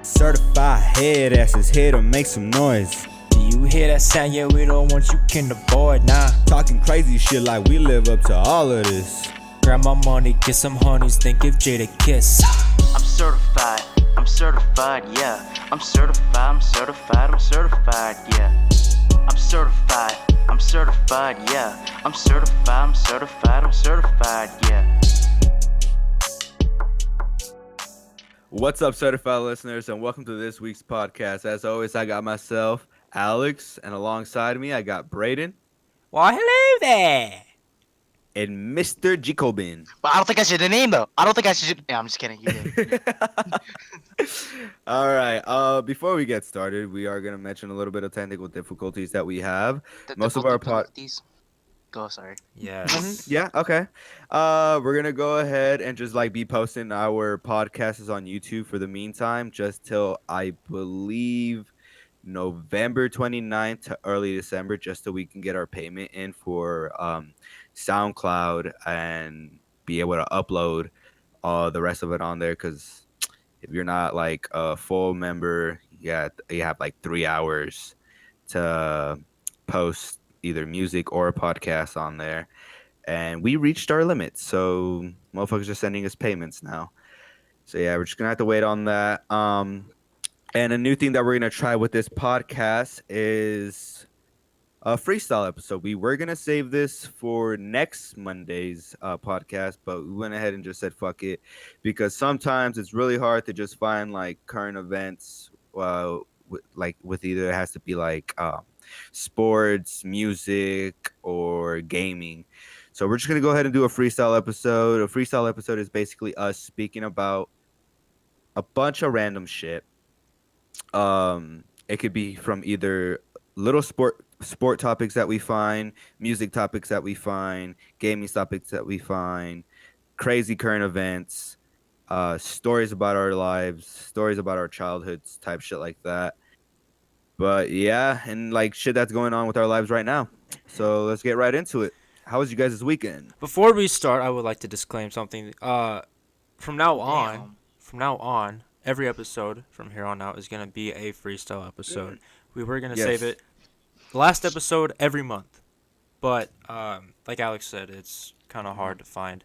Certified Headasses here to make some noise. Do you hear that sound? Yeah, we don't want you can avoid, nah. Talking crazy shit like we live up to all of this. Grab my money, get some honeys, then give Jade a kiss. I'm certified, yeah. I'm certified, yeah. I'm certified, yeah. I'm certified, yeah. What's up, certified listeners, and welcome to this week's podcast. As always, I got myself, Alex, and alongside me, I got Brayden. Well, hello there. And Mr. Jokabin. But I don't think I should name though. Yeah, I'm just kidding. You did. All right. Before we get started, we are gonna mention a little bit of technical difficulties that we have. Most of our Go, sorry. Yeah. Yeah. Okay. We're gonna go ahead and just be posting our podcasts on YouTube for the meantime, just till I believe November 29th to early December, just so we can get our payment in for SoundCloud and be able to upload the rest of it on there. Because if you're not a full member, you have 3 hours to post either music or a podcast on there, and we reached our limit, so motherfuckers are sending us payments now. So yeah, we're just gonna have to wait on that. And a new thing that we're gonna try with this podcast is a freestyle episode. We were gonna save this for next Monday's podcast, but we went ahead and just said fuck it, because sometimes it's really hard to just find current events with either it has to be sports, music, or gaming. So we're just gonna go ahead and do a freestyle episode. A freestyle episode is basically us speaking about a bunch of random shit. It could be from either little sport topics that we find, music topics that we find, gaming topics that we find, crazy current events, stories about our lives, stories about our childhoods, type shit like that. But yeah, and shit that's going on with our lives right now. So let's get right into it. How was you guys this weekend? Before we start, I would like to disclaim something. From now on, every episode from here on out is gonna be a freestyle episode. We were gonna save it last episode every month, but like Alex said, it's kind of hard to find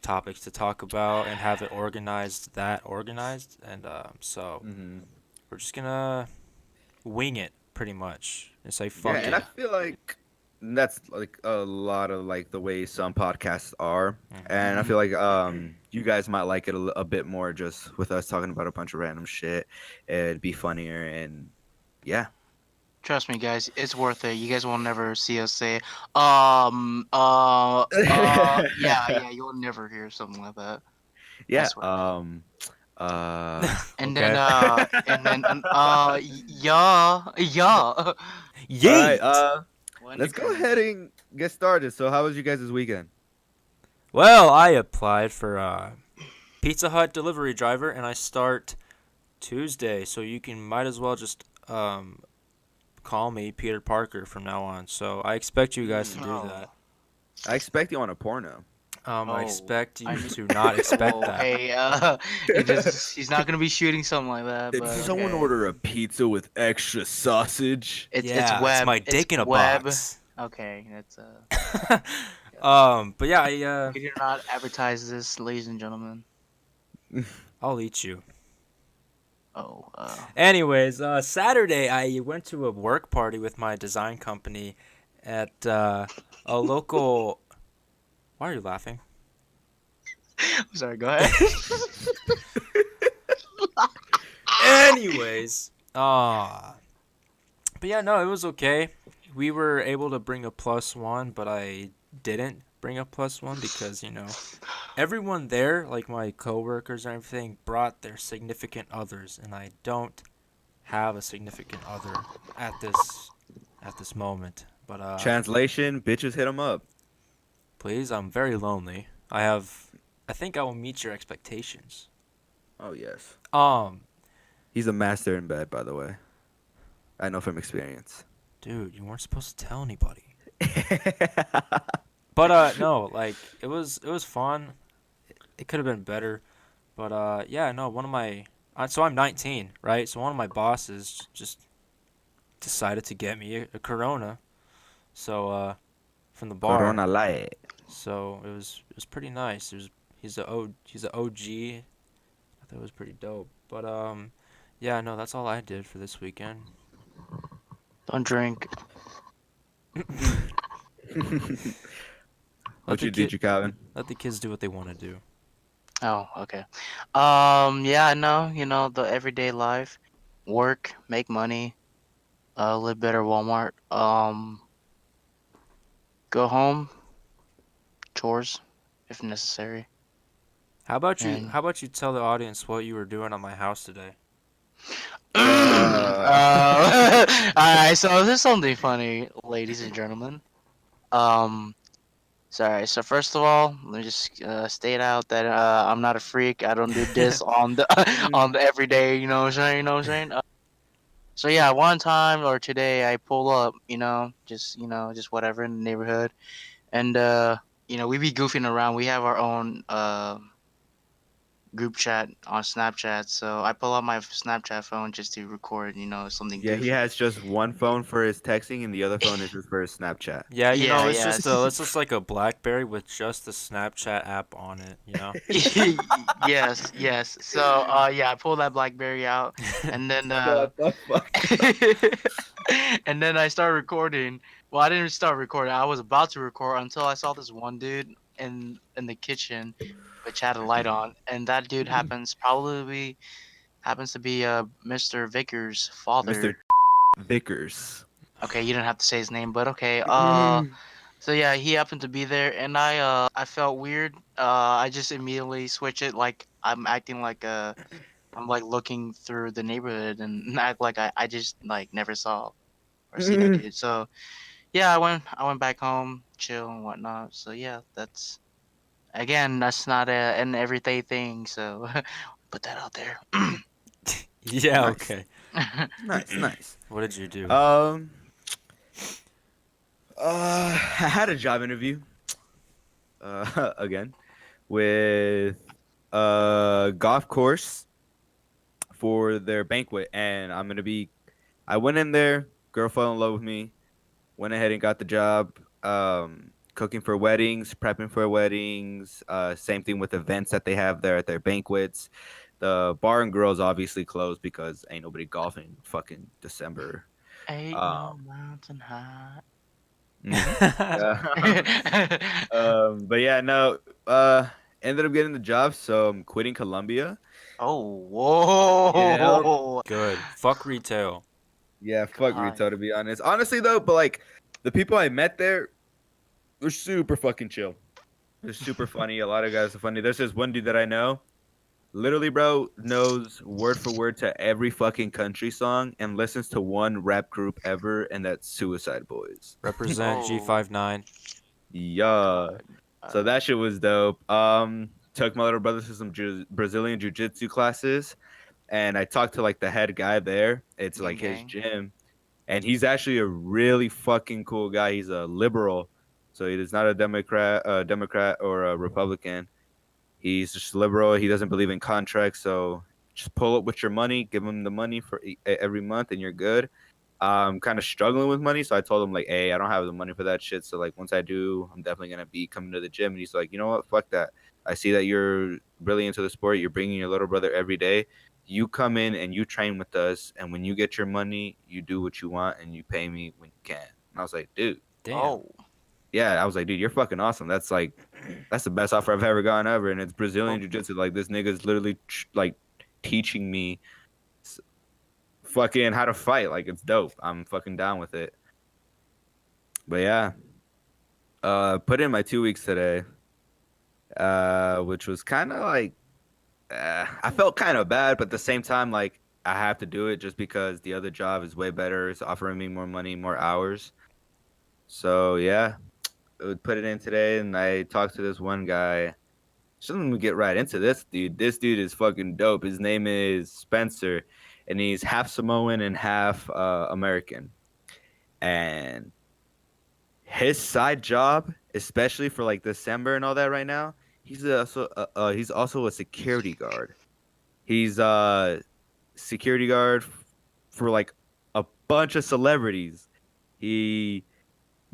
topics to talk about and have it organized, and so we're just gonna wing it pretty much and say fuck it. And I feel like that's a lot of the way some podcasts are, and I feel you guys might like it a bit more just with us talking about a bunch of random shit. It'd be funnier, and yeah. Trust me, guys, it's worth it. You guys will never see us say, yeah, you'll never hear something like that. Yeah. And okay. Yeah. Yeet! All right, let's go ahead and get started. So how was you guys this weekend? Well, I applied for Pizza Hut delivery driver, and I start Tuesday, so you might as well just call me Peter Parker from now on. So I expect you guys to do that. I expect you on a porno. I expect you to not expect that. Hey, he's not gonna be shooting something like that. Did but someone order a pizza with extra sausage? It's web. It's my dick in a box. Okay, that's But yeah, we do not advertise this, ladies and gentlemen. I'll eat you. Oh. Anyways, Saturday I went to a work party with my design company at a local. Why are you laughing? I'm sorry. Go ahead. Anyways, but yeah, no, it was okay. We were able to bring a +1, but I didn't bring a +1 because everyone there, my coworkers and everything, brought their significant others, and I don't have a significant other at this moment. But Translation: bitches hit them up. Please, I'm very lonely. I think I will meet your expectations. Oh yes. He's a master in bed, by the way. I know from experience. Dude, you weren't supposed to tell anybody. But no, it was fun. It could have been better, but yeah, no. One of my So I'm 19, right? So one of my bosses just decided to get me a Corona. So from the bar. Corona Light. So it was pretty nice. He's a OG. I thought it was pretty dope. But yeah, no, that's all I did for this weekend. Don't drink. Let What the you do, kid Jokabin? let the kids do what they want to do. Oh, okay. Yeah, no, the everyday life, work, make money, live better Walmart. Go home, chores, if necessary, and How about you tell the audience what you were doing on my house today? Uh, alright, so there's something funny, ladies and gentlemen. Um, sorry. So first of all, let me just state out that I'm not a freak. I don't do this on the on the everyday. You know what I'm saying? You know what I'm saying? So yeah, one time or today I pull up. Just whatever in the neighborhood, and we be goofing around. We have our own group chat on Snapchat. So I pull out my Snapchat phone just to record. Something yeah, he goofy. has just one phone for his texting, and the other phone is just for his Snapchat. Yeah, Yeah, it's just like a BlackBerry with just the Snapchat app on it, you know? yes, yes. So, yeah, I pulled that BlackBerry out, and then Shut the fuck up. and then I started recording. Well, I didn't start recording. I was about to record until I saw this one dude in the kitchen, which had a light on, and that dude happens to be Mr. Vickers' Mr. father. Vickers. Okay, you didn't have to say his name, but okay. So yeah, he happened to be there, and I felt weird. I just immediately switch it, like I'm acting like I'm like looking through the neighborhood and act like I just like never saw or see that dude. So yeah, I went back home, chill and whatnot. So yeah, that's not an everyday thing. So put that out there. Yeah, Nice, okay. nice, nice. What did you do? Um, I had a job interview. Again with a golf course for their banquet, and I went in there. Girl fell in love with me. Went ahead and got the job. Cooking for weddings, prepping for weddings. Same thing with events that they have there at their banquets. The bar and grills obviously closed because ain't nobody golfing fucking December. Ain't no Um, mountain high. mhm. But yeah, no. Ended up getting the job, so I'm quitting Columbia. Oh, Yeah, whoa! Good. Fuck retail. yeah. Fuck God. retail, to be honest. Honestly, though, but like the people I met there, they're super fucking chill. They're super funny. A lot of guys are funny. There's this one dude that I know. Literally, bro, knows word for word to every fucking country song and listens to one rap group ever, and that's Suicide Boys. Represent Oh, G59. Yeah. God. So that shit was dope. Took my little brother to some Brazilian jiu-jitsu classes, and I talked to like the head guy there. It's Gang like his gang. gym, and he's actually a really fucking cool guy. He's a liberal, so he is not a Democrat or a Republican. He's just liberal. He doesn't believe in contracts. So just pull up with your money, give him the money for every month, and you're good. I'm kind of struggling with money, so I told him like, "Hey, I don't have the money for that shit. So like, once I do, I'm definitely gonna be coming to the gym." And he's like, "You know what? Fuck that. I see that you're really into the sport. You're bringing your little brother every day. You come in and you train with us, and when you get your money, you do what you want, and you pay me when you can." And I was like, "Dude, Damn. Oh, yeah." I was like, "Dude, you're fucking awesome. That's the best offer I've ever gotten ever, and it's oh, Brazilian jiu-jitsu. Like this nigga's literally like teaching me fucking how to fight. Like it's dope. I'm fucking down with it." But yeah, put in my 2 weeks today, which was kind of like I felt kind of bad, but at the same time, like I have to do it just because the other job is way better. It's offering me more money, more hours. So yeah, I would put it in today, and I talked to this one guy. Shouldn't we get right into this dude? This dude is fucking dope. His name is Spencer, and he's half Samoan and half American. And his side job, especially for like December and all that right now, he's also a security guard. He's security guard for like a bunch of celebrities. He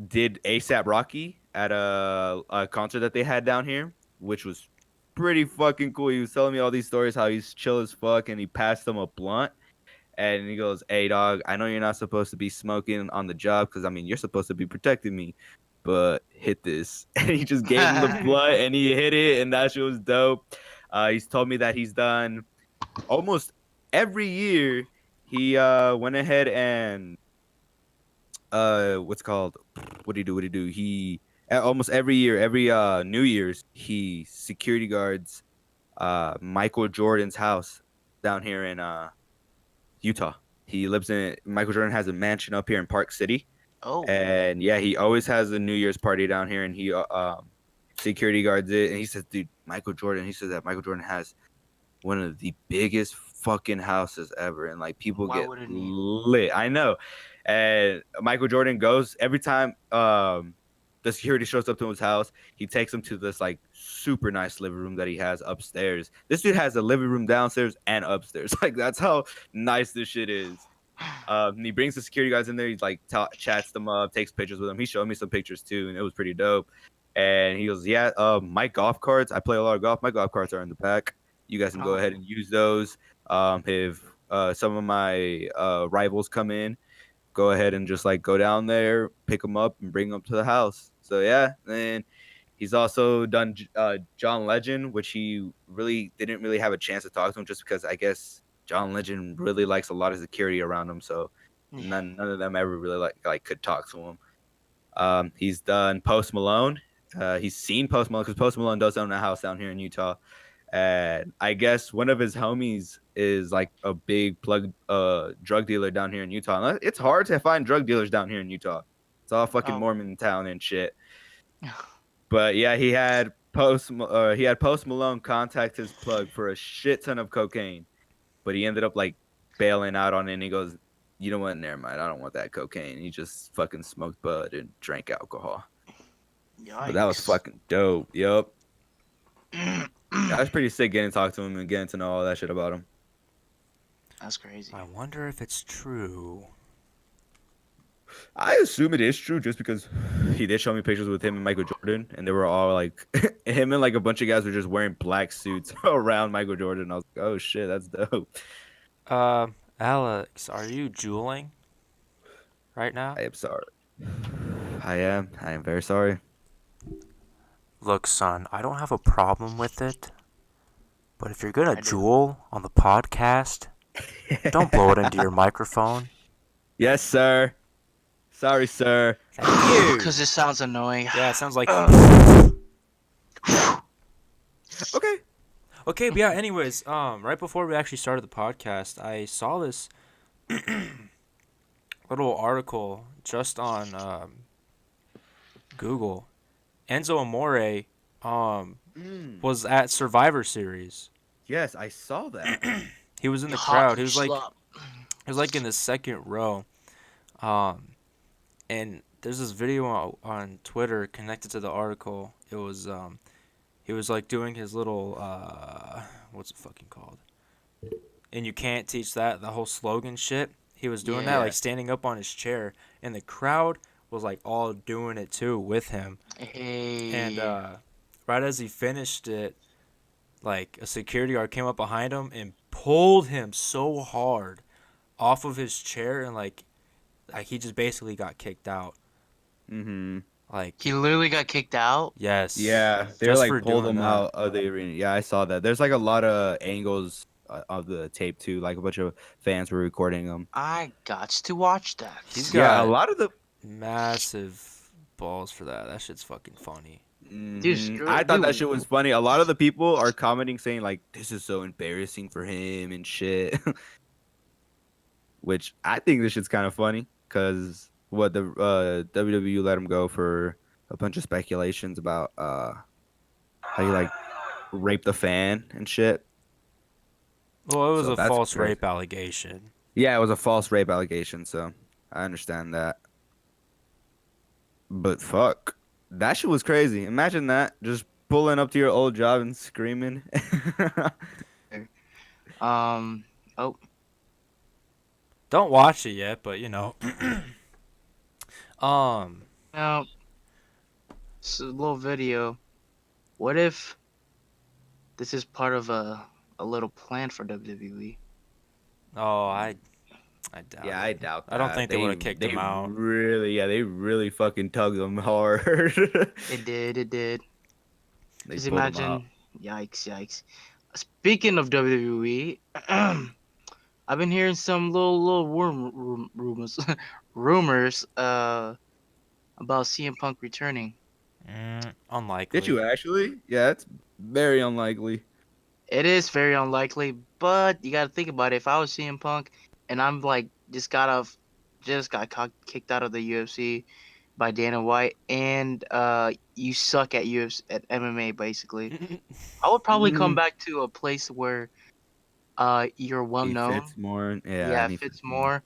did ASAP Rocky at a concert that they had down here, which was pretty fucking cool. He was telling me all these stories how he's chill as fuck, and he passed them a blunt. And he goes, "Hey, dog, I know you're not supposed to be smoking on the job because I mean you're supposed to be protecting me, but hit this." And he just gave him the blunt, and he hit it, and that shit was dope. He's told me that he's done almost every year. He went ahead and what's called what do you do? What do you do? He almost every year, every New Year's, he security guards Michael Jordan's house down here in Utah. He lives in Michael Jordan has a mansion up here in Park City, Oh, and yeah, he always has a New Year's party down here, and he security guards it. And he says, "Dude, Michael Jordan." He says that Michael Jordan has one of the biggest fucking houses ever, and like people why get wouldn't he? lit. I know, and Michael Jordan goes every time. The security shows up to his house. He takes him to this like super nice living room that he has upstairs. This dude has a living room downstairs and upstairs. Like that's how nice this shit is. And he brings the security guys in there. He's like chats them up, takes pictures with them. He showed me some pictures too, and it was pretty dope. And he goes, "Yeah, my golf carts. I play a lot of golf. My golf carts are in the back. You guys can go Oh, ahead and use those. If some of my rivals come in, go ahead and just like go down there, pick them up, and bring them to the house." So yeah, and he's also done John Legend, which he really didn't really have a chance to talk to him just because I guess John Legend really likes a lot of security around him, so yeah. none of them ever really like could talk to him. He's done Post Malone. He's seen Post Malone because Post Malone does own a house down here in Utah. And I guess one of his homies is like a big plug drug dealer down here in Utah. And it's hard to find drug dealers down here in Utah. It's all fucking Oh, Mormon town and shit. But yeah, he had Post Malone contact his plug for a shit ton of cocaine, but he ended up like bailing out on it. And he goes, "You know what? Never mind. I don't want that cocaine." He just fucking smoked bud and drank alcohol. But that was yikes. fucking dope. Yup. That was pretty sick getting to talk to him and getting to know all that shit about him. That's crazy. I wonder if it's true. I assume it is true just because he did show me pictures with him and Michael Jordan, and they were all like, him and like a bunch of guys were just wearing black suits around Michael Jordan. I was like, oh shit, that's dope. Uh, Alex, are you juuling right I now? am sorry. I am. I am very sorry. Look, son, I don't have a problem with it, but if you're gonna I do. jewel on the podcast, don't blow it into your microphone. Yes, sir. Sorry, sir. Thank you. Because it sounds annoying. Yeah, it sounds like. Okay. Okay, but yeah. Anyways, right before we actually started the podcast, I saw this little article just on Google. Enzo Amore was at Survivor Series. Yes, I saw that. He was in the Hot crowd. He was like schlub. in the second row. And there's this video on Twitter connected to the article. It was he was like doing his little what's it fucking called? And you can't teach that, the whole slogan shit. He was doing that Yeah. like standing up on his chair, and the crowd was like all doing it too with him. Hey. And right as he finished it, like a security guard came up behind him and pulled him so hard off of his chair, and like he just basically got kicked out. Mm-hmm. Like, He literally got kicked out. yes, Yeah, they just like for pulled doing him that. out of the arena. Yeah, I saw that. There's like a lot of angles of the tape too. Like a bunch of fans were recording them. I got to watch that. He's Yeah, a got lot of the. massive balls for that. That shit's fucking funny. Dude, I thought that dude. shit was funny. A lot of the people are commenting saying like, "This is so embarrassing for him" and shit. Which I think this shit's kind of funny because what the WWE let him go for a bunch of speculations about how you like raped a fan and shit. Well, it was So a that's false crazy. rape allegation. Yeah, it was a false rape allegation, so I understand that. But fuck, that shit was crazy. Imagine that, just pulling up to your old job and screaming. Um. Oh. Don't watch it yet, but um. Now, it's a little video. What if this is part of a little plan for WWE? Oh, I doubt Yeah, I it. doubt I don't that. think they would have kicked him out. They really fucking tugged them hard. It did. It did. They Just pulled them out. imagine. Yikes! Yikes! Speaking of WWE, I've been hearing some little rumors, rumors about CM Punk returning. Did Unlikely. you actually? Yeah, it's very unlikely. It is very unlikely, but you gotta think about it. If I was CM Punk and I'm like just got kicked out of the UFC by Dana White, and you suck at UFC at MMA basically, I would probably come Mm, back to a place where you're well he known. fits more. Yeah, Yeah, and it he fits fits more. more.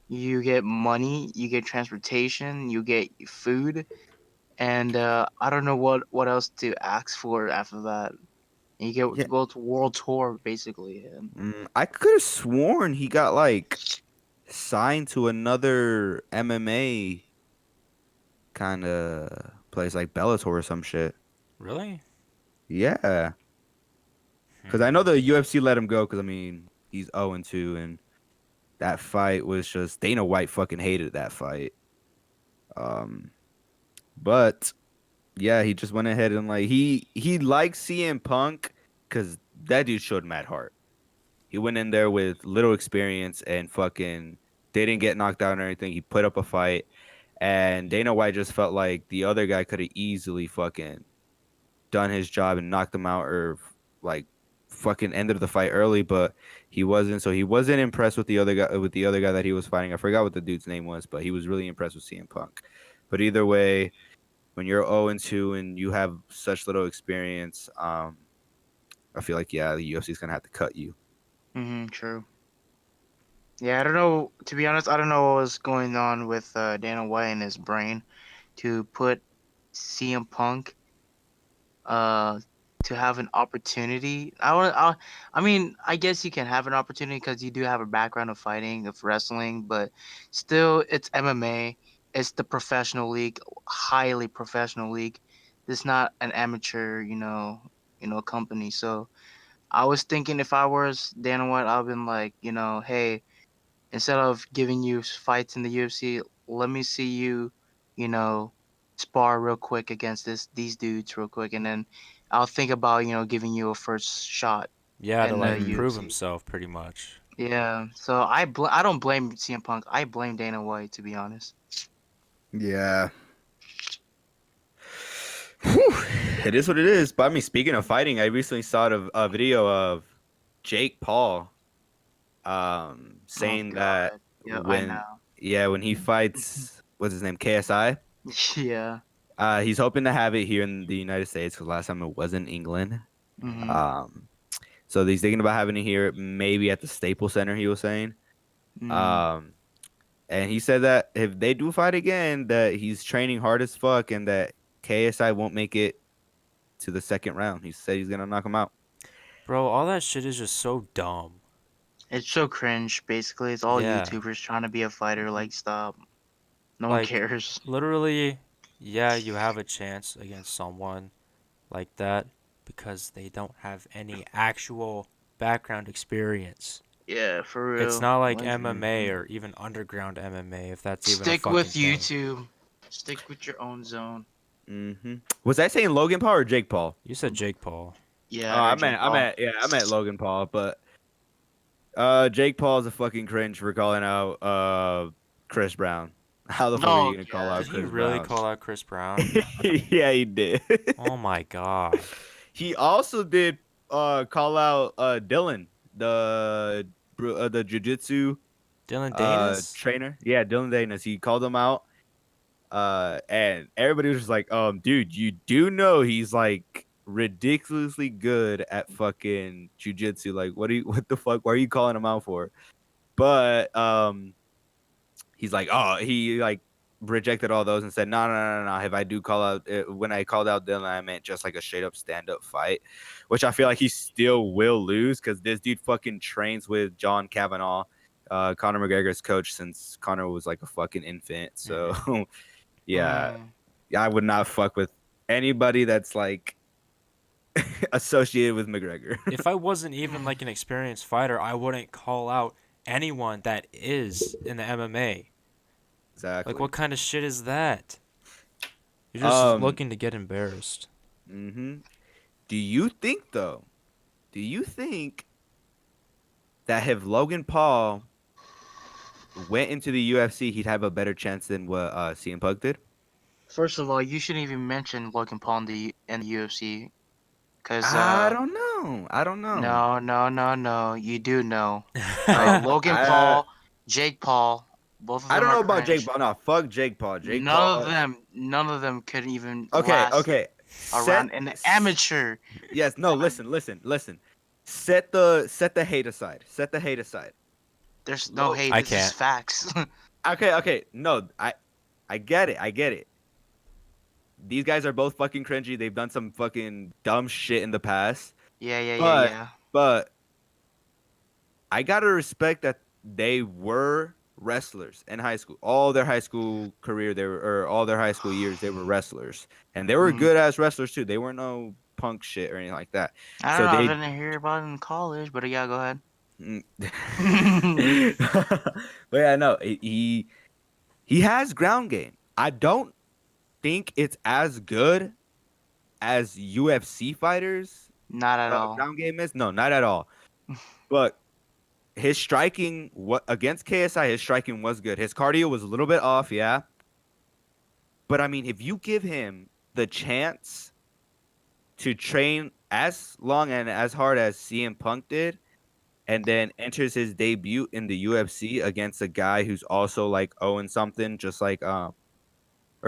You get money, you get transportation, you get food, and I don't know what else to ask for after that. And you get Yeah, to go to world tour basically. And I could have sworn he got like signed to another MMA kind of place, like Bellator or some shit. Really? Yeah, because I know Hmm. the UFC let him go. Because I mean, he's 0-2, and that fight was just Dana White fucking hated that fight. Um, but yeah, he just went ahead and like he likes CM Punk because that dude showed mad heart. He went in there with little experience and fucking didn't get knocked out or anything. He put up a fight, and Dana White just felt like the other guy could have easily fucking done his job and knocked him out or like fucking ended the fight early, but he wasn't. So he wasn't impressed with the other guy that he was fighting. I forgot what the dude's name was, but he was really impressed with CM Punk. But either way, when you're 0-2 and you have such little experience, I feel like yeah, the UFC is gonna have to cut you. true. Yeah, I don't know. To be honest, I don't know what was going on with Dana White in his brain to put CM Punk uh to have an opportunity. I mean, I guess you can have an opportunity because you do have a background of fighting, of wrestling, but still, it's MMA. It's the professional league, highly professional league. It's not an amateur, company. So I was thinking if I was Dana White, I've been like, hey, instead of giving you fights in the UFC, let me see you, you know, spar real quick against these dudes real quick, and then I'll think about giving you a first shot Yeah, to in the like Mm, prove UFC. himself, pretty much. Yeah, so I don't blame CM Punk. I blame Dana White to be honest. yeah. Whew. It is what it is. But I mean, speaking of fighting, I recently saw a video of Jake Paul Oh saying that God. Yeah, I when know. when he fights what's his name, KSI, Yeah. he's hoping to have it here in the United States because last time it was in England. Mhm. Um, so he's thinking about having it here, maybe at the Staples Center. He was saying, Mm. um, and he said that if they do fight again, that he's training hard as fuck, and that KSI won't make it to the second round. He said he's gonna knock him out. Bro, all that shit is just so dumb. It's so cringe. Basically, it's all Yeah. YouTubers trying to be a fighter. Like, stop. No one Like, cares. literally, yeah, you have a chance against someone like that because they don't have any actual background experience. Yeah, for It's real. not like Like, MMA or even underground MMA, if that's even a stick with fucking thing. YouTube. Stick with your own zone. Was I saying Logan Paul or Jake Paul? You said Jake Paul. Yeah, Oh, I heard Jake Paul. I meant Logan Paul, but Jake Paul's a fucking cringe for calling out Chris Brown. How the fuck are Oh you gonna call Did out yeah. he Chris really Brown? call out Chris Brown? Yeah, he did. Oh my god. He also did call out Dylan, the jiu-jitsu Dylan Danis? trainer. Yeah, Dylan Danis. He called him out. And everybody was just like, dude, you do know he's like ridiculously good at fucking jujitsu. Like, what the fuck? Why are you calling him out for? But he's like, oh, he like rejected all those and said, no, no, no, no. If I do call out, when I called out Dylan, I meant just like a straight up stand up fight, which I feel like he still will lose because this dude fucking trains with John Kavanaugh, Conor McGregor's coach, since Conor was like a fucking infant. So, yeah, I would not fuck with anybody that's like associated with McGregor. If I wasn't even like an experienced fighter, I wouldn't call out anyone that is in the MMA. Exactly. Like, what kind of shit is that? You're just looking to get embarrassed. Mm-hmm. Do you think though? Do you think that if Logan Paul went into the UFC, he'd have a better chance than what CM Punk did? First of all, you shouldn't even mention Logan Paul in the UFC, cause I don't know. I don't know. no, you do know. Logan I Paul, Jake Paul, both of I them don't are know about Jake cringe. Paul. No, fuck Jake Paul. Jake Paul. None of them could even Okay, last okay. around an amateur. Yes, no, listen. Set the hate aside. Set the hate aside. There's no Low. hate. I This is can't. facts. Okay. No, I get it. I get it. These guys are both fucking cringy. They've done some fucking dumb shit in the past. But Yeah. but I gotta respect that they were wrestlers in high school. All their high school career, or all their high school years, they were wrestlers, and they were Mm. good ass wrestlers too. They weren't no punk shit or anything like that. I don't So know. I they. didn't hear about it in college, but yeah, go ahead. Mm. But yeah, no, he has ground game. I don't think it's as good as UFC fighters. Not at all. Ground game is no, not at all. But his striking, what against KSI, his striking was good. His cardio was a little bit off, yeah. But I mean, if you give him the chance to train as long and as hard as CM Punk did, and then enters his debut in the UFC against a guy who's also like 0 and something, just like or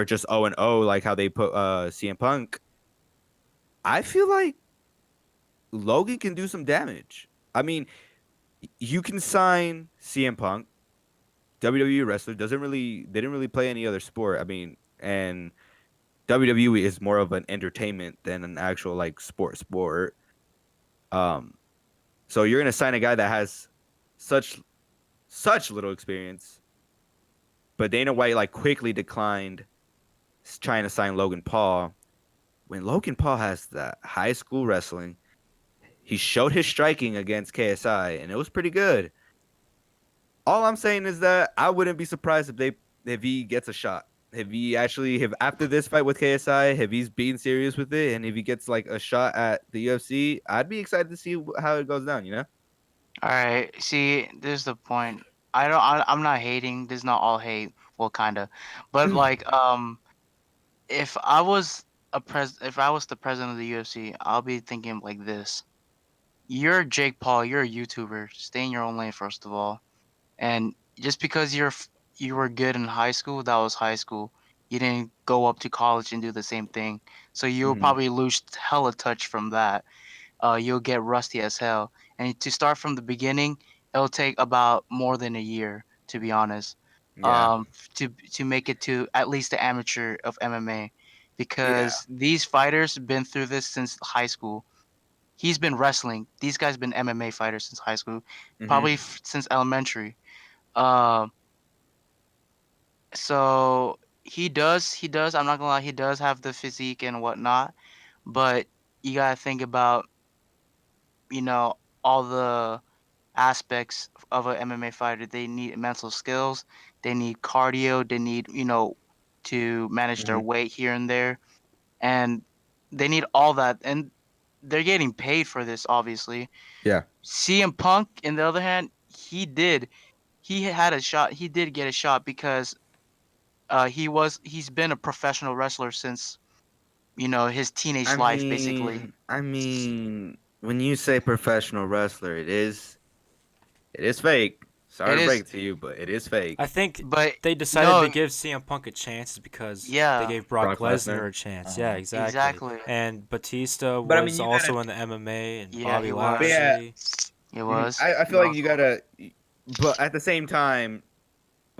just 0 and 0, like how they put CM Punk, I feel like Logan can do some damage. I mean, you can sign CM Punk, WWE wrestler, didn't really play any other sport. I mean, and WWE is more of an entertainment than an actual like sport. Um, so you're gonna sign a guy that has such little experience, but Dana White like quickly declined trying to sign Logan Paul. When Logan Paul has that high school wrestling, he showed his striking against KSI, and it was pretty good. All I'm saying is that I wouldn't be surprised if he gets a shot. If after this fight with KSI, if he's being serious with it, and if he gets like a shot at the UFC, I'd be excited to see how it goes down. You know? All right. See, this is the point. I'm not hating. This is not all hate. Well, kinda, but like, if I was if I was the president of the UFC, I'll be thinking like this. You're Jake Paul. You're a YouTuber. Stay in your own lane, first of all. And just because you were good in high school, that was high school. You didn't go up to college and do the same thing. So you'll Mm-hmm. probably lose hella touch from that. You'll get rusty as hell. And to start from the beginning, it'll take about more than a year, to be honest, Yeah. to make it to at least the amateur of MMA, Yeah. because these fighters been through this since high school. He's been wrestling. These guys been MMA fighters since high school, probably Mm-hmm. since elementary. Um, so he does. I'm not gonna lie, he does have the physique and whatnot, but you gotta think about, you know, all the aspects of an MMA fighter. They need mental skills, they need cardio, they need, to manage their Mm-hmm. weight here and there, and they need all that, and they're getting paid for this, obviously. Yeah. CM Punk, on the other hand, he had a shot. He did get a shot because he's been a professional wrestler since, his teenage life, basically. I mean, when you say professional wrestler, it is fake. Sorry It to break is, it to you, but it is fake. I think but they decided no, to give CM Punk a chance because they yeah, gave Brock Brock Lesnar. Lesnar a chance. Yeah, exactly. exactly. And Batista But I mean, was you also gotta. in the MMA, and Yeah, Bobby he was. But yeah, Lashley. It was. I He feel like was. you gotta. But at the same time,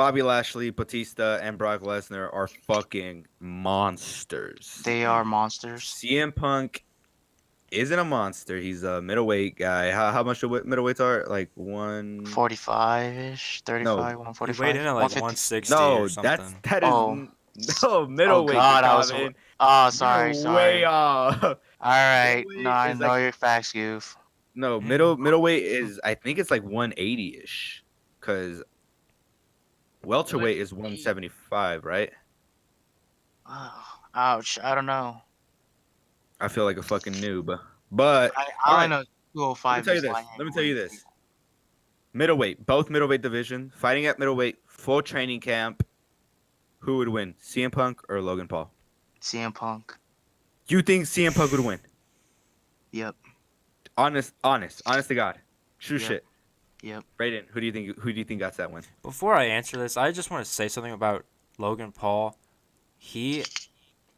Bobby Lashley, Batista, and Brock Lesnar are fucking monsters. They are monsters. CM Punk isn't a monster. He's a middleweight guy. How much do middleweights are? Like one. 45 ish, No, 35, He weighed 145, in at like 150. 160 or no, something. that is Oh, no oh middleweight, God, I was. Jokabin. Oh, You're sorry, way sorry. off. All right, no, Middleweight I is know like your facts, goof. no Mm. middleweight is I think it's like 180 ish because welterweight is 175, right? Oh, ouch, I don't know. I feel like a fucking noob. But all I only right, know let me 205 tell you is light this. Let me tell you heavyweight. this. Middleweight, both middleweight division, fighting at middleweight, full training camp. Who would win, CM Punk or Logan Paul? CM Punk. You think CM Punk would win? Yep, Honest to God, true yep, shit. yep. Brayden, who do you think? Who do you think got that win? Before I answer this, I just want to say something about Logan Paul. He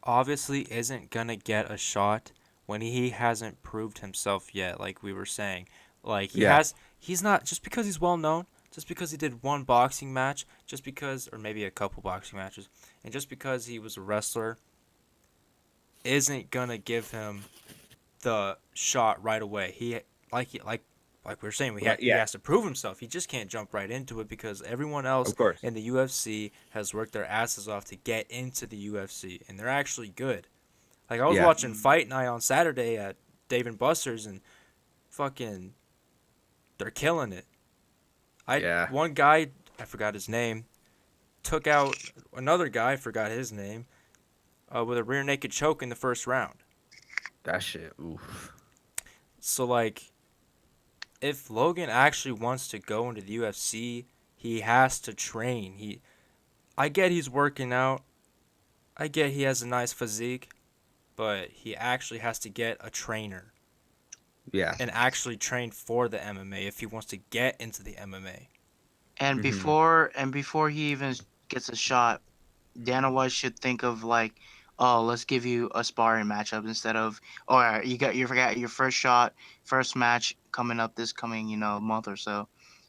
obviously isn't gonna get a shot when he hasn't proved himself yet, like we were saying. Like Yeah, he's not, just because he's well known, just because he did one boxing match, just because, or maybe a couple boxing matches, and just because he was a wrestler isn't gonna give him the shot right away. Like we were saying, right. he Yeah, has to prove himself. He just can't jump right into it because everyone else of course. in the UFC has worked their asses off to get into the UFC, and they're actually good. Like I was Yeah, watching Fight Night on Saturday at Dave and Buster's, and fucking, they're killing it. yeah. One guy, I forgot his name, took out another guy, I forgot his name, with a rear naked choke in the first round. That shit. Oof. So like, if Logan actually wants to go into the UFC, he has to train. I get he's working out. I get he has a nice physique, but he actually has to get a trainer Yeah. and actually train for the MMA if he wants to get into the MMA. And Hmm. before he even gets a shot, Dana White should think of like, oh, let's give you a sparring matchup instead of, or you forgot your first shot, first match coming up this coming month or so.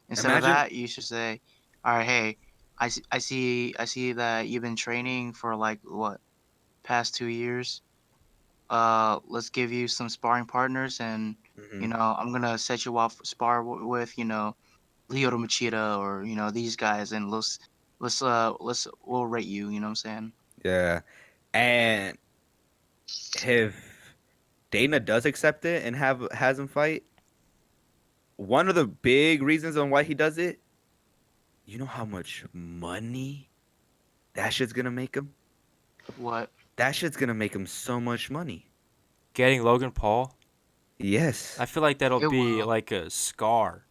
Instead of Imagine. that, you should say, all right, hey, I see that you've been training for like what past 2 years. Let's give you some sparring partners, and Hmm. I'm gonna set you off spar with Lyoto Machida or these guys, and we'll rate you. You know what I'm saying? Yeah. And if Dana does accept it and has him fight, one of the big reasons on why he does it, you know how much money that shit's gonna make him? What? That shit's gonna make him so much money. Getting Logan Paul, Yes. I feel like that'll It be will. like a scar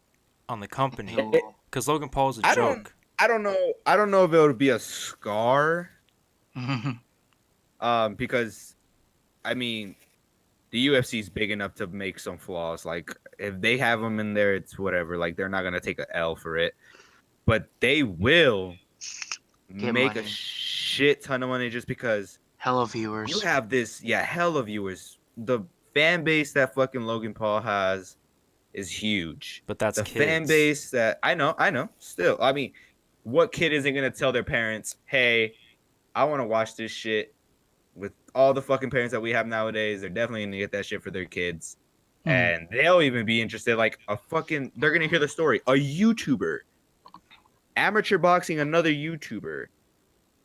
on the It company It, will. because Logan Paul's a I don't joke. I don't know. I don't know if it would be a scar. Because I mean the UFC is big enough to make some flaws. Like if they have them in there, it's whatever. Like they're not gonna take a L for it, but they will Get make a money. shit ton of money just because Hello, you viewers. have this. Yeah, hell of viewers. The fan base that fucking Logan Paul has is huge. But that's The fan kids. base that I know. Still, I mean, what kid isn't gonna tell their parents, "Hey, I want to watch this shit." With all the fucking parents that we have nowadays, they're definitely gonna get that shit for their kids, Hmm. and they'll even be interested. Like a fucking, they're gonna hear the story. A YouTuber, amateur boxing, another YouTuber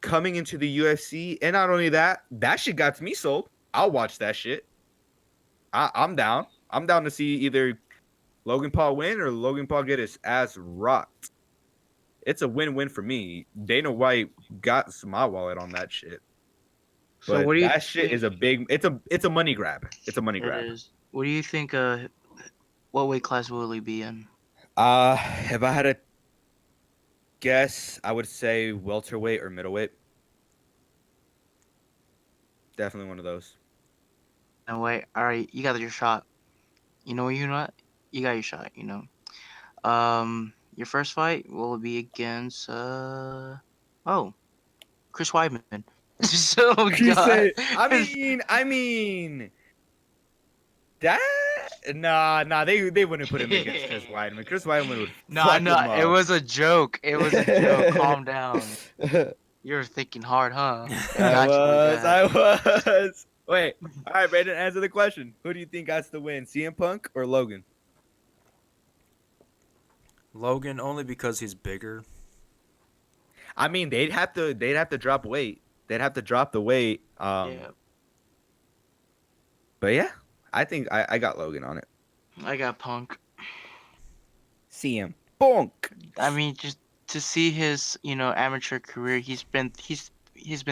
coming into the UFC, and not only that, that shit got me sold. I'll watch that shit. I'm down. I'm down to see either Logan Paul win or Logan Paul get his ass rocked. It's a win-win for me. Dana White got my wallet on that shit. So But what do you that shit think is a big. It's a money grab. It's a money it grab. is? What do you think? What weight class will he be in? If I had to guess, I would say welterweight or middleweight. Definitely one of those. No wait. All right, you got your shot. You know what you not? You got your shot. Your first fight will be against oh, Chris Weidman. So He God. said, I mean, that. Nah, they wouldn't put him against Chris Weidman. Chris Weidman would No, fuck no, him it up. was a joke. It was a joke. Calm down. You're thinking hard, huh? I I got you with was, that. I was. Wait, all right, Brayden, answer the question. Who do you think has to win, CM Punk or Logan? Logan only because he's bigger. I mean, they'd have to drop weight. They'd have to drop the weight. Yeah, But yeah, I think I got Logan on it. I got Punk. CM Punk. I mean, just to see his, amateur career, he's been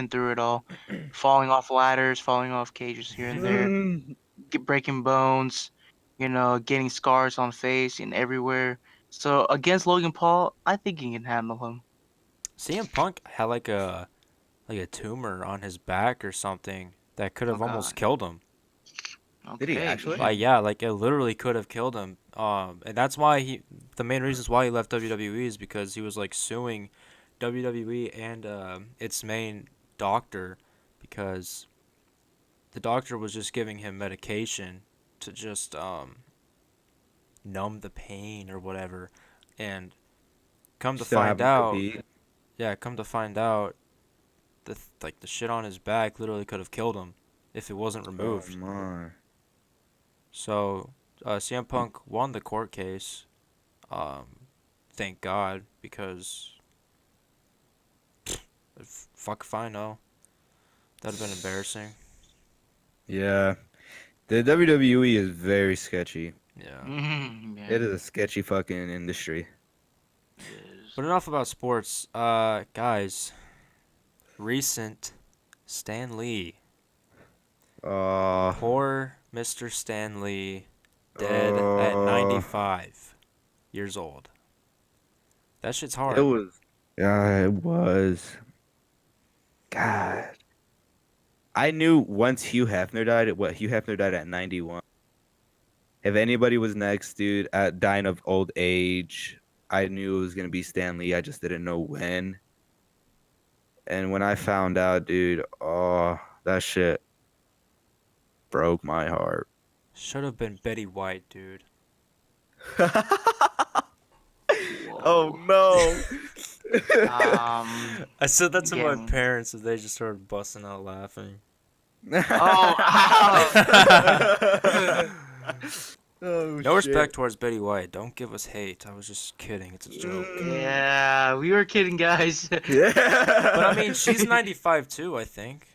through it all, falling off ladders, falling off cages here and there, breaking bones, getting scars on face and everywhere. So against Logan Paul, I think he can handle him. CM Punk had like a tumor on his back or something that could Oh have almost God. killed him. Did he Okay, actually? Like yeah, like it literally could have killed him. And that's why the main reasons why he left WWE is because he was like suing WWE and its main doctor because the doctor was just giving him medication to just numb the pain or whatever, and come to Still find have him out, compete. yeah, come to find out, the shit on his back literally could have killed him if it wasn't Oh removed. my. So CM Punk won the court case. Thank God, because fuck if I know. That'd have been embarrassing. Yeah, the WWE is very sketchy. Yeah. yeah, It is a sketchy fucking industry. it is. But enough about sports. Guys, recent Stan Lee. Uh, Poor Mr. Stan Lee, dead at uh, 95 years old. That shit's it hard. was. Yeah, it was. God, I knew once Hugh Hefner died. Hugh Hefner died at 91. If anybody was next, dude, at dying of old age, I knew it was gonna be Stan Lee. I just didn't know when. And when I found out, dude, oh, that shit broke my heart. Should have been Betty White, dude. Oh Whoa. no. I said that to my Again. parents and they just started busting out laughing. Oh, ow. Oh, No shit. respect towards Betty White. Don't give us hate. I was just kidding. It's a joke. Yeah, we were kidding, guys. Yeah. But I mean, she's 95 too, I think.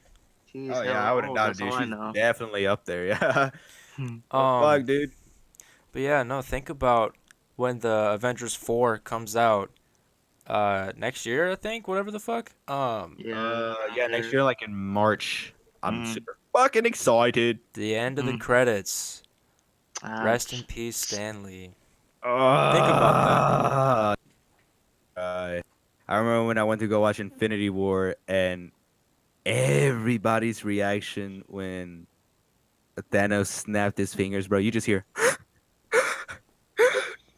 She's Oh yeah, hella I would have old, doubted, that's dude. all I She's know. definitely up there. Yeah. Hmm. Fuck, dude. But yeah, no, think about when the Avengers 4 comes out next year, I think, whatever the fuck. Yeah, next year, like in March. I'm Mhm. super fucking excited. The end of the Mm. credits. Rest in Ouch. peace, Stanley. Think about that. I remember when I went to go watch Infinity War and everybody's reaction when Thanos snapped his fingers, bro. You just hear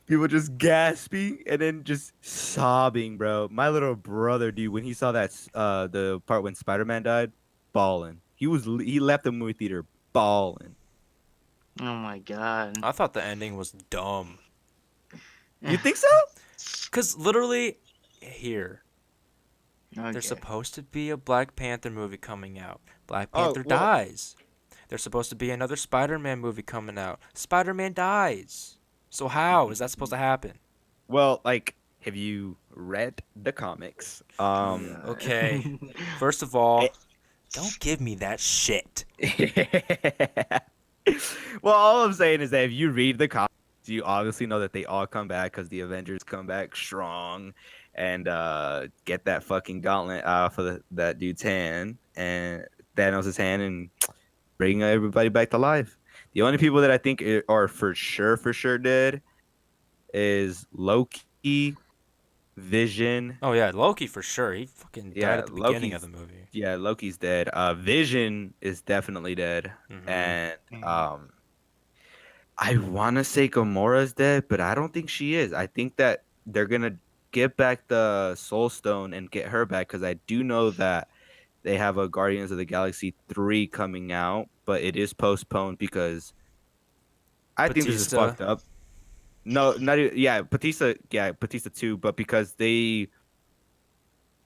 people just gasping and then just sobbing, bro. My little brother, dude, when he saw that the part when Spider-Man died, bawling. He left the movie theater bawling. Oh my god. I thought the ending was dumb. You think so? Because literally, here, Okay. there's supposed to be a Black Panther movie coming out. Black Oh, Panther well- dies. There's supposed to be another Spider-Man movie coming out. Spider-Man dies. So how is that supposed to happen? Well, like, have you read the comics? Okay. First of all, don't give me that shit. Well, all I'm saying is that if you read the comics, you obviously know that they all come back because the Avengers come back strong and get that fucking gauntlet off of that dude's hand and Thanos' hand and bring everybody back to life. The only people that I think are for sure dead is Loki, Vision. Oh yeah, Loki for sure. He fucking died Yeah, at the beginning of the movie. Yeah, Loki's dead. Vision is definitely dead, Mhm. and Mhm. I want to say Gamora's dead, but I don't think she is. I think that they're gonna get back the Soul Stone and get her back because I do know that they have a Guardians of the Galaxy 3 coming out, but it is postponed because I think this is Batista. fucked up. No, not even, yeah, Batista, yeah, Batista too, but because they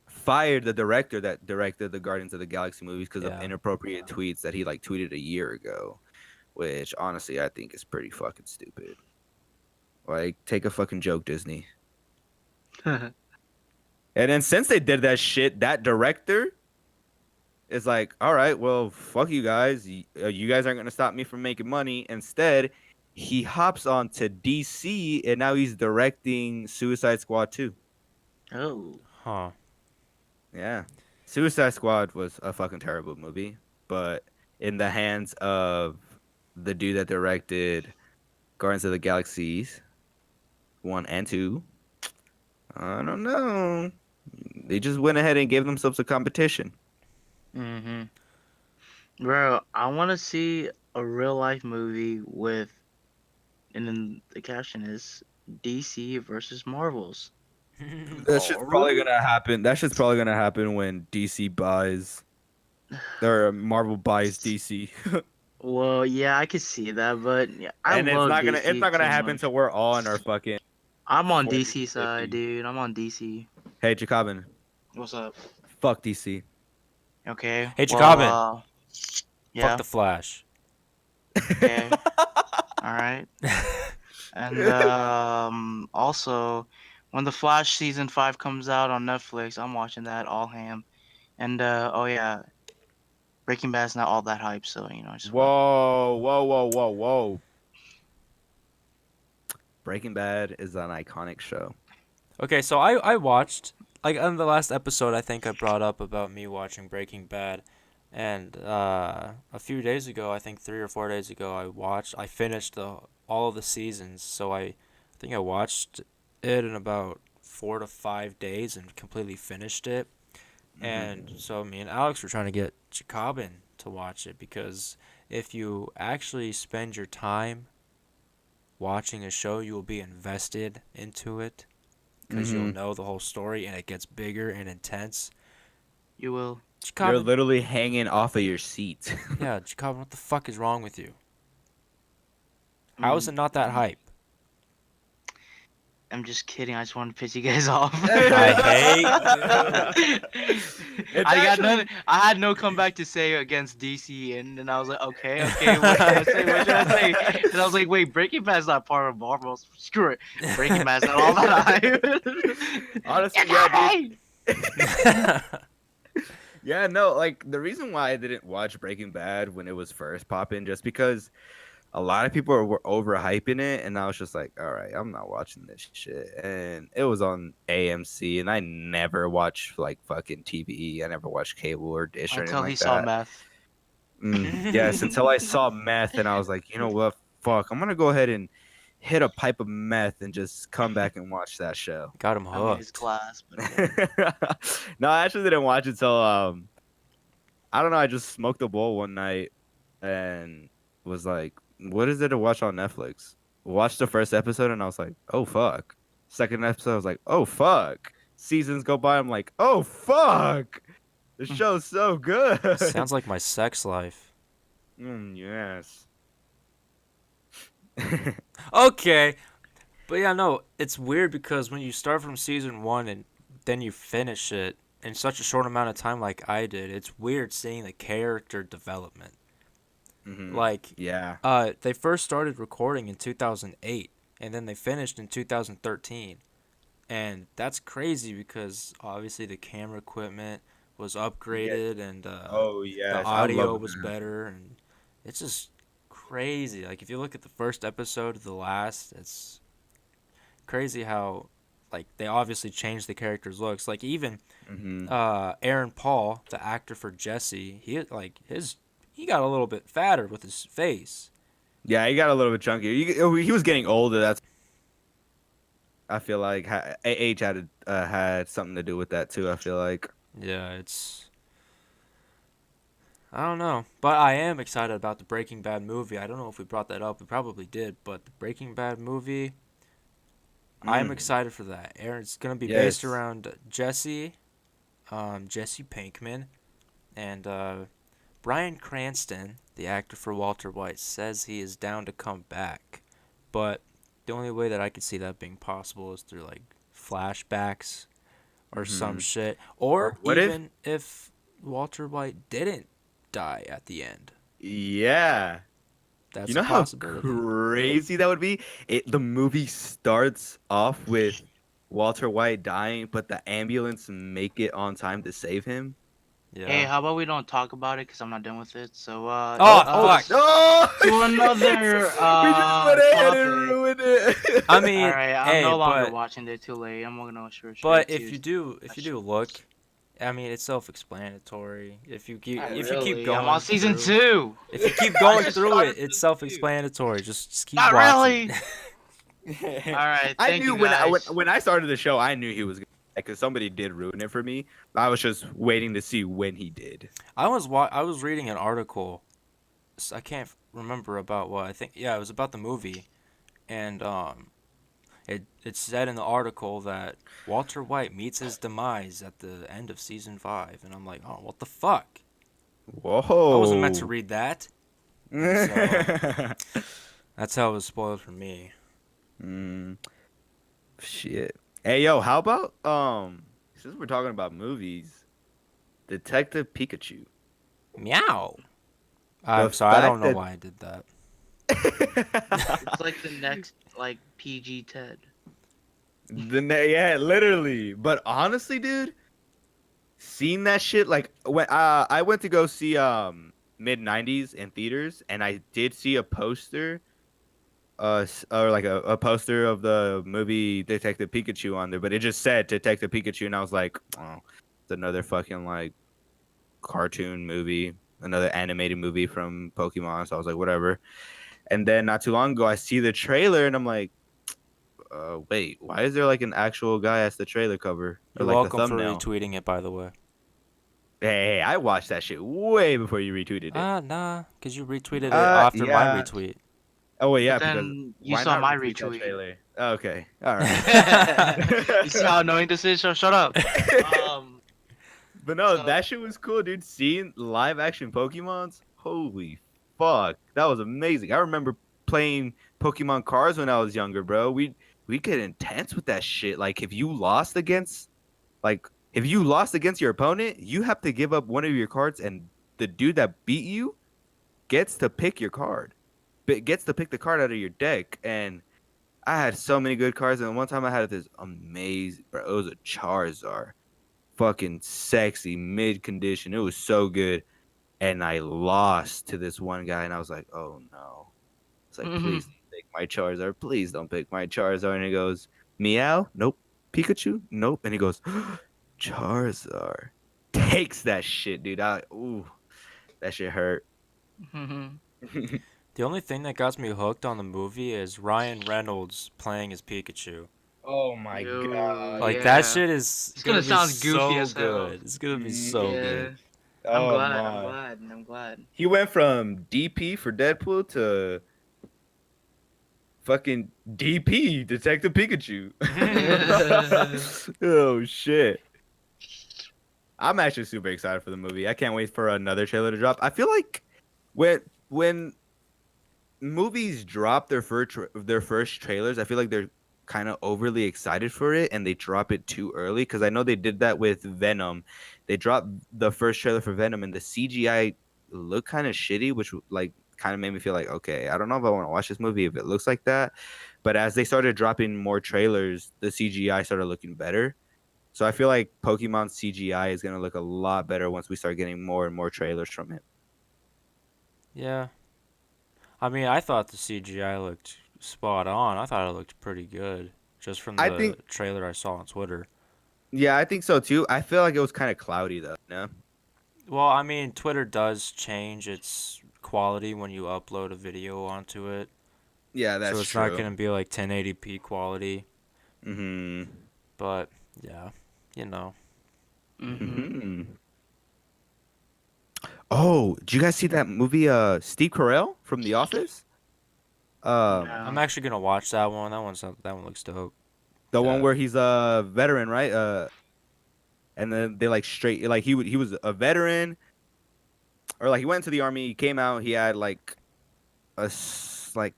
fired the director that directed the Guardians of the Galaxy movies because of Yeah. inappropriate tweets that he like tweeted a year ago, which honestly I think is pretty fucking stupid. Like, take a fucking joke, Disney. And then since they did that shit, that director is like, all right, well, fuck you guys. You guys aren't gonna stop me from making money. Instead, he hops on to DC and now he's directing Suicide Squad 2. Oh. Huh. Yeah. Suicide Squad was a fucking terrible movie, but in the hands of the dude that directed Guardians of the Galaxies 1 and 2, I don't know. They just went ahead and gave themselves a competition. Mm-hmm. Bro, I want to see a real life movie with, and then the caption is DC versus Marvels. That shit's probably gonna happen. That shit's probably gonna happen when DC buys or Marvel buys DC. Well, yeah, I could see that, but yeah, I And love it's DC not gonna too happen much. until we're all in our fucking I'm on 40s DC and side, 50s. dude. I'm on DC. Hey, Jokabin, What's up? fuck DC. Okay. Hey, Well, Jokabin. Fuck yeah. the Flash. Okay. All right. And also, when the Flash season 5 comes out on Netflix, I'm watching that all ham. And oh yeah, Breaking Bad's not all that hype, so just wait. Whoa. Breaking Bad is an iconic show. Okay, so I watched, like, on the last episode, I think I brought up about me watching Breaking Bad. And a few days ago, I think 3 or 4 days ago, I finished all of the seasons. So I think I watched it in about 4 to 5 days and completely finished it. And so me and Alex were trying to get Jokabin to watch it because if you actually spend your time watching a show, you will be invested into it because you'll Mm-hmm. know the whole story and it gets bigger and intense. You will. You're Jokabin, literally hanging off of your seat. yeah, Jokabin, what the fuck is wrong with you? I How is mean, it not that hype? I'm just kidding. I just want to piss you guys off. I hate It's I got actually none. I had no comeback to say against DC, and then I was like, okay, what should I say? What should I say? And I was like, wait, Breaking Bad's not part of Marvel. Screw it. Breaking Bad's not all that hype. honestly, Get yeah, that dude. hype! Yeah, no, like the reason why I didn't watch Breaking Bad when it was first popping, just because a lot of people were overhyping it, and I was just like, all right, I'm not watching this shit. And it was on AMC, and I never watch like fucking TV. I never watched cable or dish or anything Until he like saw that. meth. Yes, until I saw meth, and I was like, you know what, fuck, I'm gonna go ahead and hit a pipe of meth and just come back and watch that show. Got him I mean, his hooked. class, but yeah. No, I actually didn't watch it till I don't know. I just smoked a bowl one night and was like, "What is there to watch on Netflix?" Watched the first episode and I was like, "Oh fuck." Second episode, I was like, "Oh fuck." Seasons go by, I'm like, "Oh fuck." The show's so good. Sounds like my sex life. Yes. Okay, but yeah, no, it's weird because when you start from season 1 and then you finish it in such a short amount of time like I did, it's weird seeing the character development. Like, Yeah. they first started recording in 2008 and then they finished in 2013. And that's crazy because obviously the camera equipment was Yeah. upgraded and Oh the yes, I audio love was that. better, and it's just crazy. Like if you look at the first episode to the last, it's crazy how like they obviously changed the character's looks. Like even Hmm. Aaron Paul, the actor for Jesse, he got a little bit fatter with his face. Yeah, he got a little bit chunky. He was getting older. That's I feel like age had something to do with that too. I feel like. Yeah, I don't know, but I am excited about the Breaking Bad movie. I don't know if we brought that up. We probably did, but the Breaking Bad movie, I'm Mm, excited for that. It's gonna be based yes. around Jesse Pinkman, and Bryan Cranston, the actor for Walter White, says he is down to come back, but the only way that I could see that being possible is through like flashbacks or some Mm-hmm. shit, or What if? even if Walter White didn't die at the end. Yeah. You That's a know how possibility. crazy that would be? The movie starts off with Walter White dying, but the ambulance make it on time to save him. Hey, Yeah. how about we don't talk about it because I'm not done with it. So Oh Oh fuck. no! to another We just went ahead and topic. ruined it. I All mean, right, I'm hey, no longer but watching. They're too late. I'm gonna go straight but to if you do look, I mean, it's self-explanatory. Not If you keep really. I'm on going season through, 2. if you keep I going just through started it, it's season 2. self-explanatory. Just keep Not watching. really. All right, I thank knew you guys. when I started the show, I knew he was because somebody did ruin it for me. I was just waiting to see when he did. I was reading an article. I can't remember about what. I think yeah, it was about the movie, and it said in the article that Walter White meets his demise at the end of season 5, and I'm like, oh, what the fuck? I wasn't meant to Whoa. read that. So that's how it was spoiled for me. Mm, shit. Hey yo, how about since we're talking about movies, Detective Pikachu. Meow. The I'm sorry, I don't fact know that why I did that. It's like the next like PG Ted. yeah, literally. But honestly, dude, seeing that shit like when I went to go see mid 90s in theaters and I did see a poster or like a poster of the movie Detective Pikachu on there, but it just said Detective Pikachu and I was like, oh, it's another fucking like cartoon movie, another animated movie from Pokemon. So I was like, whatever. And then not too long ago I see the trailer and I'm like, wait, why is there like an actual guy as the trailer cover or You're like the welcome for thumbnail? retweeting it, by the way. Hey, I watched that shit way before you retweeted it. Nah, because you retweeted it after my Yeah. retweet. Oh, well, But yeah, because then you why saw not my retweet that retweet. trailer? Okay, all right. You see how annoying this is? So shut up. Um. But no, So that shit was cool, dude. Seeing live action Pokemons, holy fuck, that was amazing. I remember playing Pokemon cards when I was younger, bro. We get intense with that shit. Like if you lost against your opponent, you have to give up one of your cards, and the dude that beat you gets to pick your card. But gets to pick the card out of your deck. And I had so many good cards, and one time I had this amazing, bro. It was a Charizard, fucking sexy mid condition. It was so good, and I lost to this one guy, and I was like, oh no. It's like, please don't pick my Charizard. Please don't pick my Charizard. And he goes, Meow? Nope. Pikachu? Nope. And he goes, Charizard. Takes that shit, dude. Ooh, that shit hurt. The only thing that got me hooked on the movie is Ryan Reynolds playing as Pikachu. Oh my yo, god. Like that yeah. shit is It's gonna gonna be sound goofy so as hell. good. It's gonna be so Yeah. good. Yeah. I'm Oh glad. I'm my. glad. I'm glad. He went from DP for Deadpool to fucking DP, Detective Pikachu. Oh shit. I'm actually super excited for the movie. I can't wait for another trailer to drop. I feel like when movies drop their first trailers, I feel like they're kind of overly excited for it and they drop it too early because I know they did that with Venom. They dropped the first trailer for Venom and the CGI looked kind of shitty, which like kind of made me feel like okay, I don't know if I want to watch this movie if it looks like that. But as they started dropping more trailers, the CGI started looking better. So I feel like Pokemon CGI is gonna look a lot better once we start getting more and more trailers from it. Yeah. I mean, I thought the CGI looked spot on. I thought it looked pretty good just from I the think, trailer I saw on Twitter. yeah, I think so too. I feel like it was kind of cloudy though. No. Well, I mean, Twitter does change its quality when you upload a video onto it. Yeah, So that's it's not true. going to be like 1080p quality, Hmm. but yeah, you know. Mhm. Hmm. Oh, did you guys see that movie? Steve Carell from The Office. I'm No. actually going to watch that one. That one looks dope. The one Yeah. where he's a veteran, right? And then they like straight like he was a veteran, or like he went to the army. He came out. He had like like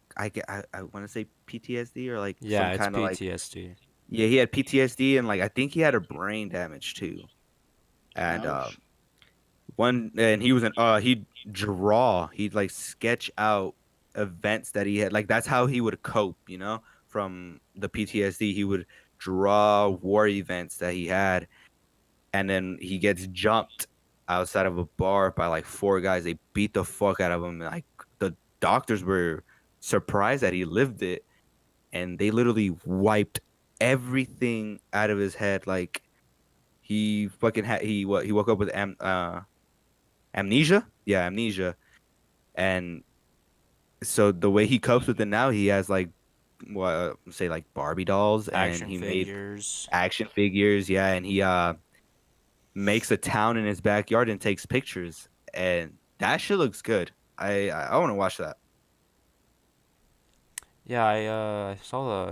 I want to say PTSD or like some Yeah, it's kind of like PTSD. yeah, he had PTSD and like I think he had a brain damage too. And Ouch. one and he was an he'd like sketch out events that he had, like that's how he would cope, from the PTSD. He would draw war events that he had, and then he gets jumped outside of a bar by like four guys. They beat the fuck out of him. Like the doctors were surprised that he lived it, and they literally wiped everything out of his head. Like he fucking had he woke up with amnesia. Yeah, amnesia. And so the way he copes with it now, he has like what say like Barbie dolls, and Action he made figures. action figures. Yeah, and he makes a town in his backyard and takes pictures, and that shit looks good. I want to watch that. Yeah, I saw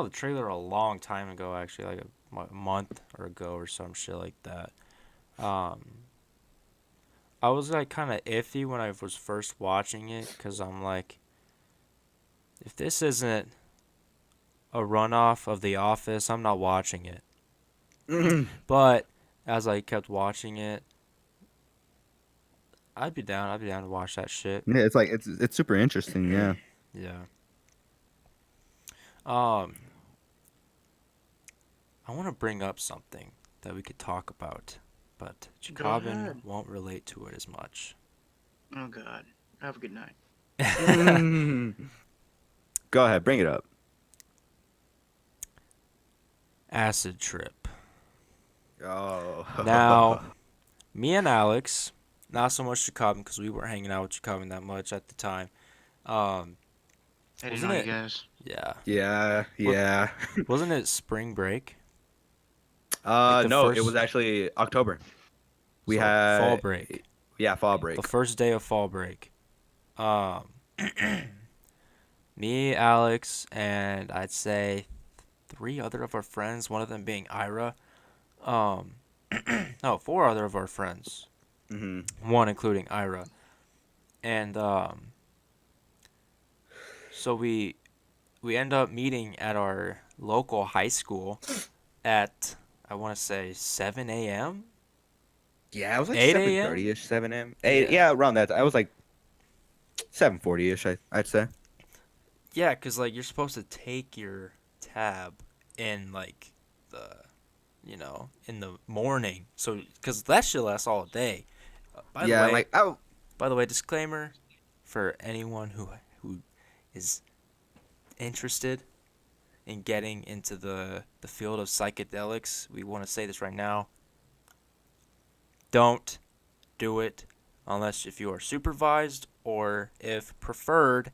the trailer a long time ago, actually, like a month or ago or some shit like that. Um, I was like kind of iffy when I was first watching it because I'm like, if this isn't a runoff of The Office, I'm not watching it. But as I kept watching it, I'd be down. I'd be down to watch that shit. Yeah, it's like it's super interesting. Yeah. Yeah. Um, I want to bring up something that we could talk about, but Go Jokabin ahead. won't relate to it as much. Oh God. Have a good night. Go ahead, bring it up. Acid trip. Oh. Now, me and Alex, not so much Jokabin because we weren't hanging out with Jokabin that much at the time. Um, I didn't wasn't know you it? guys. Yeah. Yeah, Wa- yeah. Wasn't it spring break? Like the No, it was first, actually October. We so fall had, break. yeah, fall The break. first day of fall break. Um, me, Alex, and I'd say three other of our friends, one of them being Ira. Um, no, four other of our friends, Hmm. one including Ira. And so we end up meeting at our local high school at I want to say 7 a.m., Yeah, it was like 8 a.m. 7:30 ish, 7 a.m. Yeah, Yeah, around that. I was like 7:40 ish. I'd say. yeah, cause like you're supposed to take your tab in like the in the morning, so cause that shit lasts all day. By the Yeah, way, like oh disclaimer for anyone who is interested in getting into the field of psychedelics, we want to say this right now. Don't do it unless if you are supervised or if preferred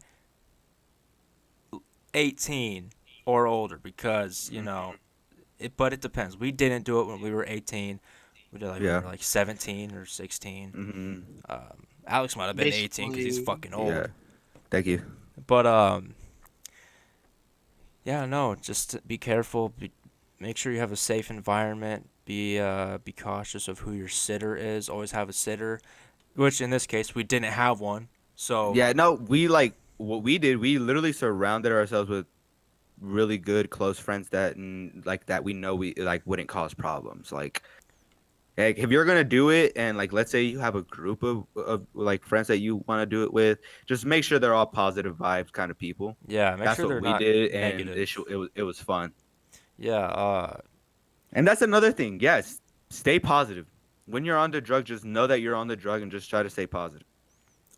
18 or older because, but it depends. We didn't do it when we were 18. We did like when we yeah. were like 17 or 16. Hmm. Alex might have been 18 because he's Basically, fucking Yeah. old. Thank you. But yeah, no, just be careful. Make sure you have a safe environment. Be cautious of who your sitter is. Always have a sitter, which in this case we didn't have one. So Yeah, no, we like what we did. We literally surrounded ourselves with really good close friends that like that we know we like wouldn't cause problems. Like if you're gonna do it, and like let's say you have a group of like friends that you want to do it with, just make sure they're all positive vibes kind of people. yeah, make That's sure what they're we not did, and negative. it was fun. Yeah, And that's another thing. Yes, stay positive. When you're on the drug, just know that you're on the drug and just try to stay positive.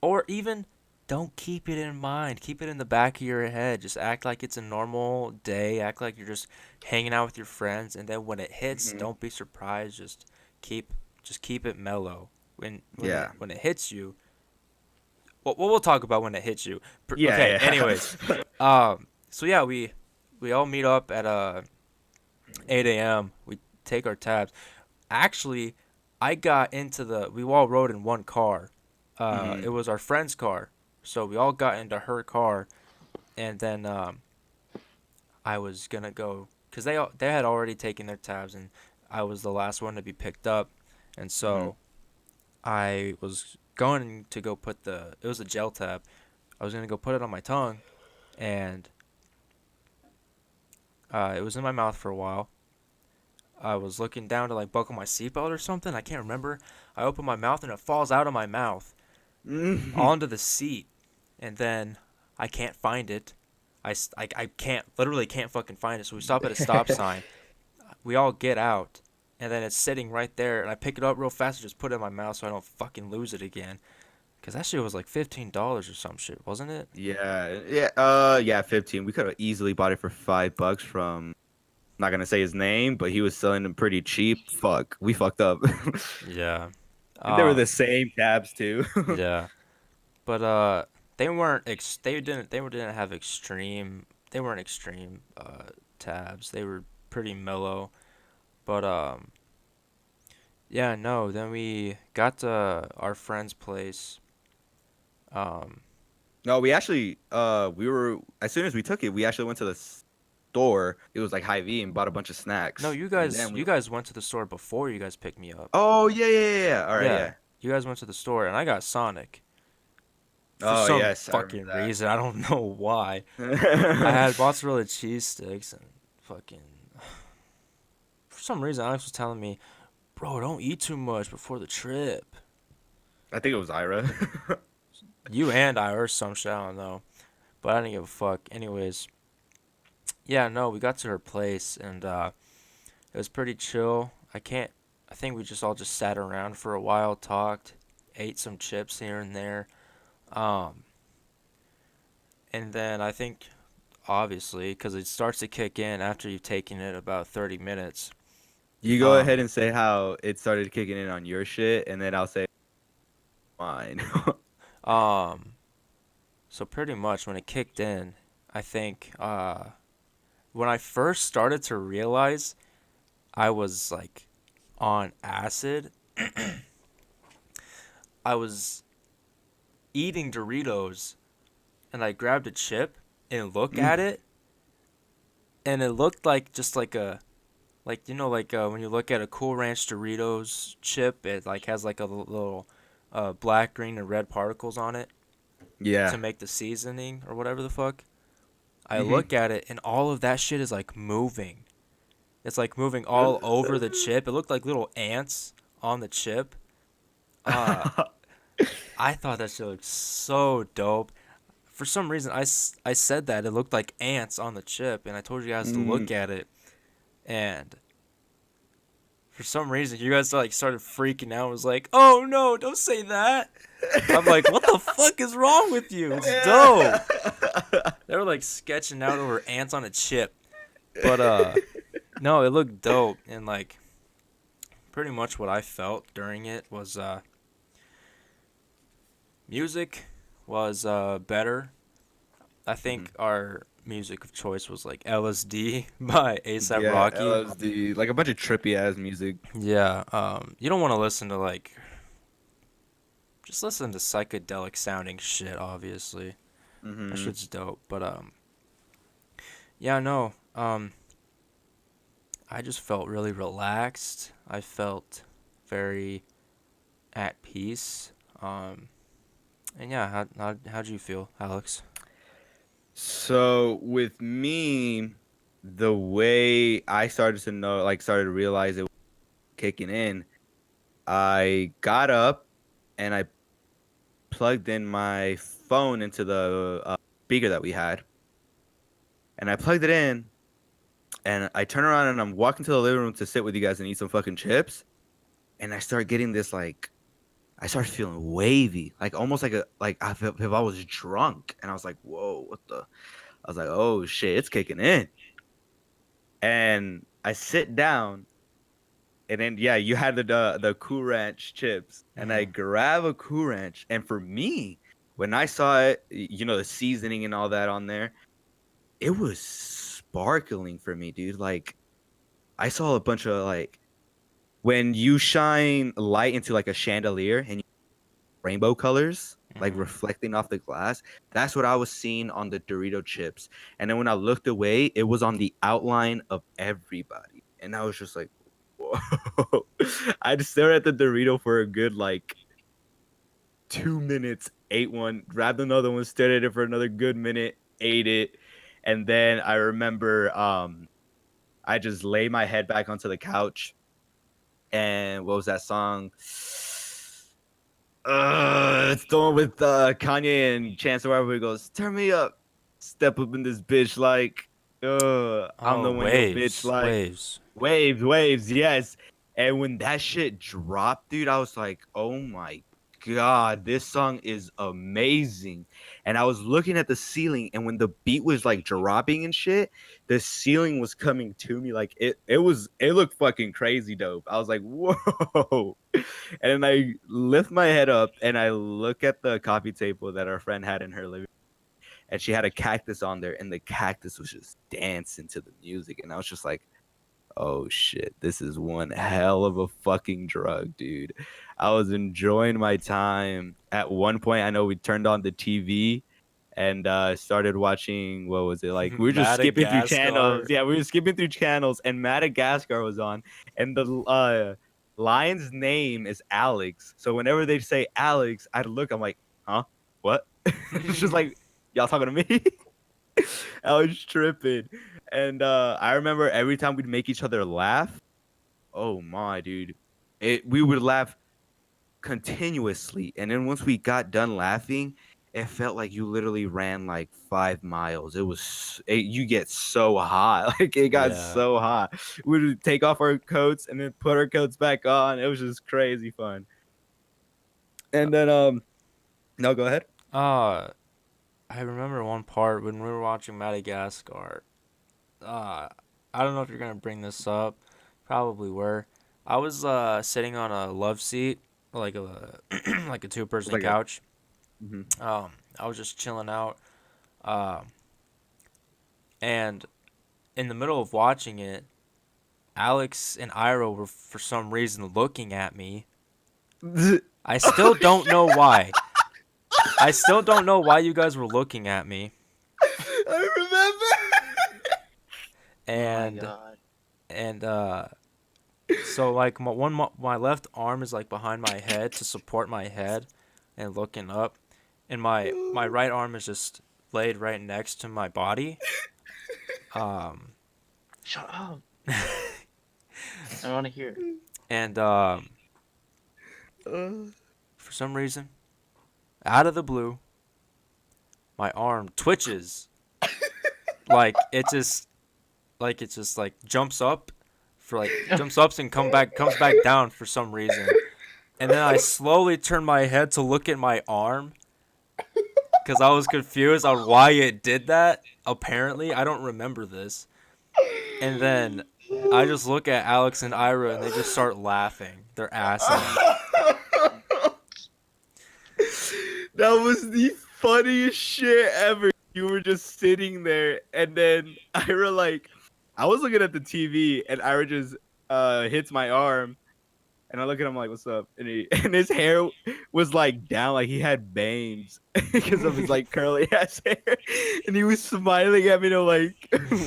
or even don't keep it in mind. Keep it in the back of your head. Just act like it's a normal day. Act like you're just hanging out with your friends, and then when it hits, Hmm. don't be surprised. Keep keep it mellow. Yeah. When it hits you, we'll talk about when it hits you. Okay. Yeah, Anyways, yeah. so yeah, we all meet up at 8 a.m. We take our tabs. Actually, I got into we all rode in one car. Hmm. It was our friend's car, so we all got into her car, and then I was gonna go because they had already taken their tabs, and I was the last one to be picked up, and Hmm. so I was going to go put it was a gel tab. I was gonna go put it on my tongue, and it was in my mouth for a while. I was looking down to like buckle my seatbelt or something. I can't remember. I open my mouth and it falls out of my mouth onto the seat, and then I can't find it. I can't literally can't fucking find it. So we stop at a stop sign. We all get out, and then it's sitting right there. And I pick it up real fast and just put it in my mouth so I don't fucking lose it again. Cause that shit was like $15 or some shit, wasn't it? Yeah, 15. We could have easily bought it for $5 from, not gonna say his name, but he was selling them pretty cheap. Fuck, we fucked up. Yeah. They were the Um. same tabs too. Yeah. But they weren't they didn't have extreme. They weren't extreme tabs. They were pretty mellow. But yeah, no. Then we got to our friend's place. Um. No, we actually we were, as soon as we took it, we actually went to the store. It was like Hy-Vee and bought a bunch of No, snacks. you And guys then we you guys went to the store before you guys picked me up. Oh yeah. All right, Yeah. yeah. You guys went to the store and I got Sonic. For Oh some yes, I fucking reason. I don't know why. I remember had mozzarella cheese sticks and fucking. For some reason, Alex was telling me, bro, don't eat too much before the trip. I think it was Ira. You and I, or some shit, I don't know. But I didn't give a fuck. Anyways, yeah, no, we got to her place and it was pretty chill. I think we just all just sat around for a while, talked, ate some chips here and there. Um, and then I think, obviously, because it starts to kick in after you've taken it about 30 minutes. You go Um, ahead and say how it started kicking in on your shit, and then I'll say mine. um, so pretty much when it kicked in, I think, when I first started to realize I was like on acid, I was eating Doritos and I grabbed a chip and look at Mm. it and it looked like just like when you look at a Cool Ranch Doritos chip, it like has like a little black, green, and red particles on it to Yeah. make the seasoning or whatever the fuck. I Hmm. look at it and all of that shit is like moving. It's like moving all over the chip. It looked like little ants on the chip. Uh, I thought that shit looked so dope. For some reason, I said that it looked like ants on the chip, and I told you guys to Mm. look at it. And for some reason, you guys like started freaking out. Was like, "Oh no, don't say that." I'm like, "What the fuck is wrong with you? It's dope." They were like sketching out over ants on a chip, but no, it looked dope, and like pretty much what I felt during it was music was better. I think Mhm. our music of choice was like LSD by ASAP Yeah, Rocky. LSD, like a bunch of trippy ass music. Yeah, you don't want to listen to like just listen to psychedelic sounding shit. Obviously, that Hmm. shit's dope. But yeah, no, I just felt really relaxed. I felt very at peace. Um, and yeah, how'd you feel, Alex? So with me, the way I started to know, like, started to realize it was kicking in, I got up and I plugged in my phone into the speaker that we had, and I plugged it in, and I turn around and I'm walking to the living room to sit with you guys and eat some fucking chips, and I start getting this like, I started feeling wavy, like almost like I felt if I was drunk, and I was like, whoa, what the? I was like, oh shit, it's kicking in, and I sit down, and then yeah, you had the Cool Ranch chips, and I Mm-hmm. grab a Cool Ranch, and for me, when I saw it, you know, the seasoning and all that on there, it was sparkling for me, dude. Like I saw a bunch of like when you shine light into like a chandelier and rainbow colors like Mm-hmm. reflecting off the glass. That's what I was seeing on the Dorito chips. And then when I looked away, it was on the outline of everybody. And I was just like, whoa. I'd stare at the Dorito for a good like 2 minutes, ate one, grabbed another one, stared at it for another good minute, ate it, and then I remember I just lay my head back onto the couch, and what was that song? It's the one with Kanye and Chance the Rapper where he goes, "Turn me up, step up in this bitch like, I'm Oh, the one your bitch waves, like." waves. Waves, yes. And when that shit dropped, dude, I was like, oh my God, this song is amazing. And I was looking at the ceiling, and when the beat was like dropping and shit, the ceiling was coming to me. Like it looked fucking crazy dope. I was like, whoa. And then I lift my head up and I look at the coffee table that our friend had in her living room. And she had a cactus on there, and the cactus was just dancing to the music. And I was just like, oh shit, this is one hell of a fucking drug, dude. I was enjoying my time. At one point, I know we turned on the TV and started watching, what was it, like we were just skipping through channels. Madagascar. Yeah, we were skipping through channels, and Madagascar was on, and the lion's name is Alex. So whenever they say Alex, I'd look, I'm like, huh, what? It's just like, y'all talking to me? I was tripping. And I remember every time we'd make each other laugh, oh my dude. We would laugh continuously. And then once we got done laughing, it felt like you literally ran like 5 miles. You get so hot. Like it got Yeah. so hot. We would take off our coats and then put our coats back on. It was just crazy fun. And then no, go ahead. I remember one part when we were watching Madagascar. I don't know if you're gonna bring this up. Probably were. I was sitting on a love seat, like a like a two-person Like a couch. mhm. I was just chilling out. Um, and in the middle of watching it, Alex and Ira were for some reason looking at me. I still don't know why. I still don't know why you guys were looking at me. I remember. And Oh my god. and so like my left arm is like behind my head to support my head and looking up, and my right arm is just laid right next to my body. Um Shut up. I want to hear. and Uh, for some reason, out of the blue, my arm twitches. Like it just like jumps up for like jumps up and comes back down for some reason. And then I slowly turn my head to look at my arm because I was confused on why it did that. Apparently, I don't remember this. And then I just look at Alex and Ira and they just start laughing their ass off. That was the funniest shit ever. You were just sitting there, and then Ira I was looking at the TV, and Ira just hits my arm, and I look at him like, "What's up?" And and his hair was like down, like he had bangs because of his like curly ass hair, and he was smiling at me, and I'm like,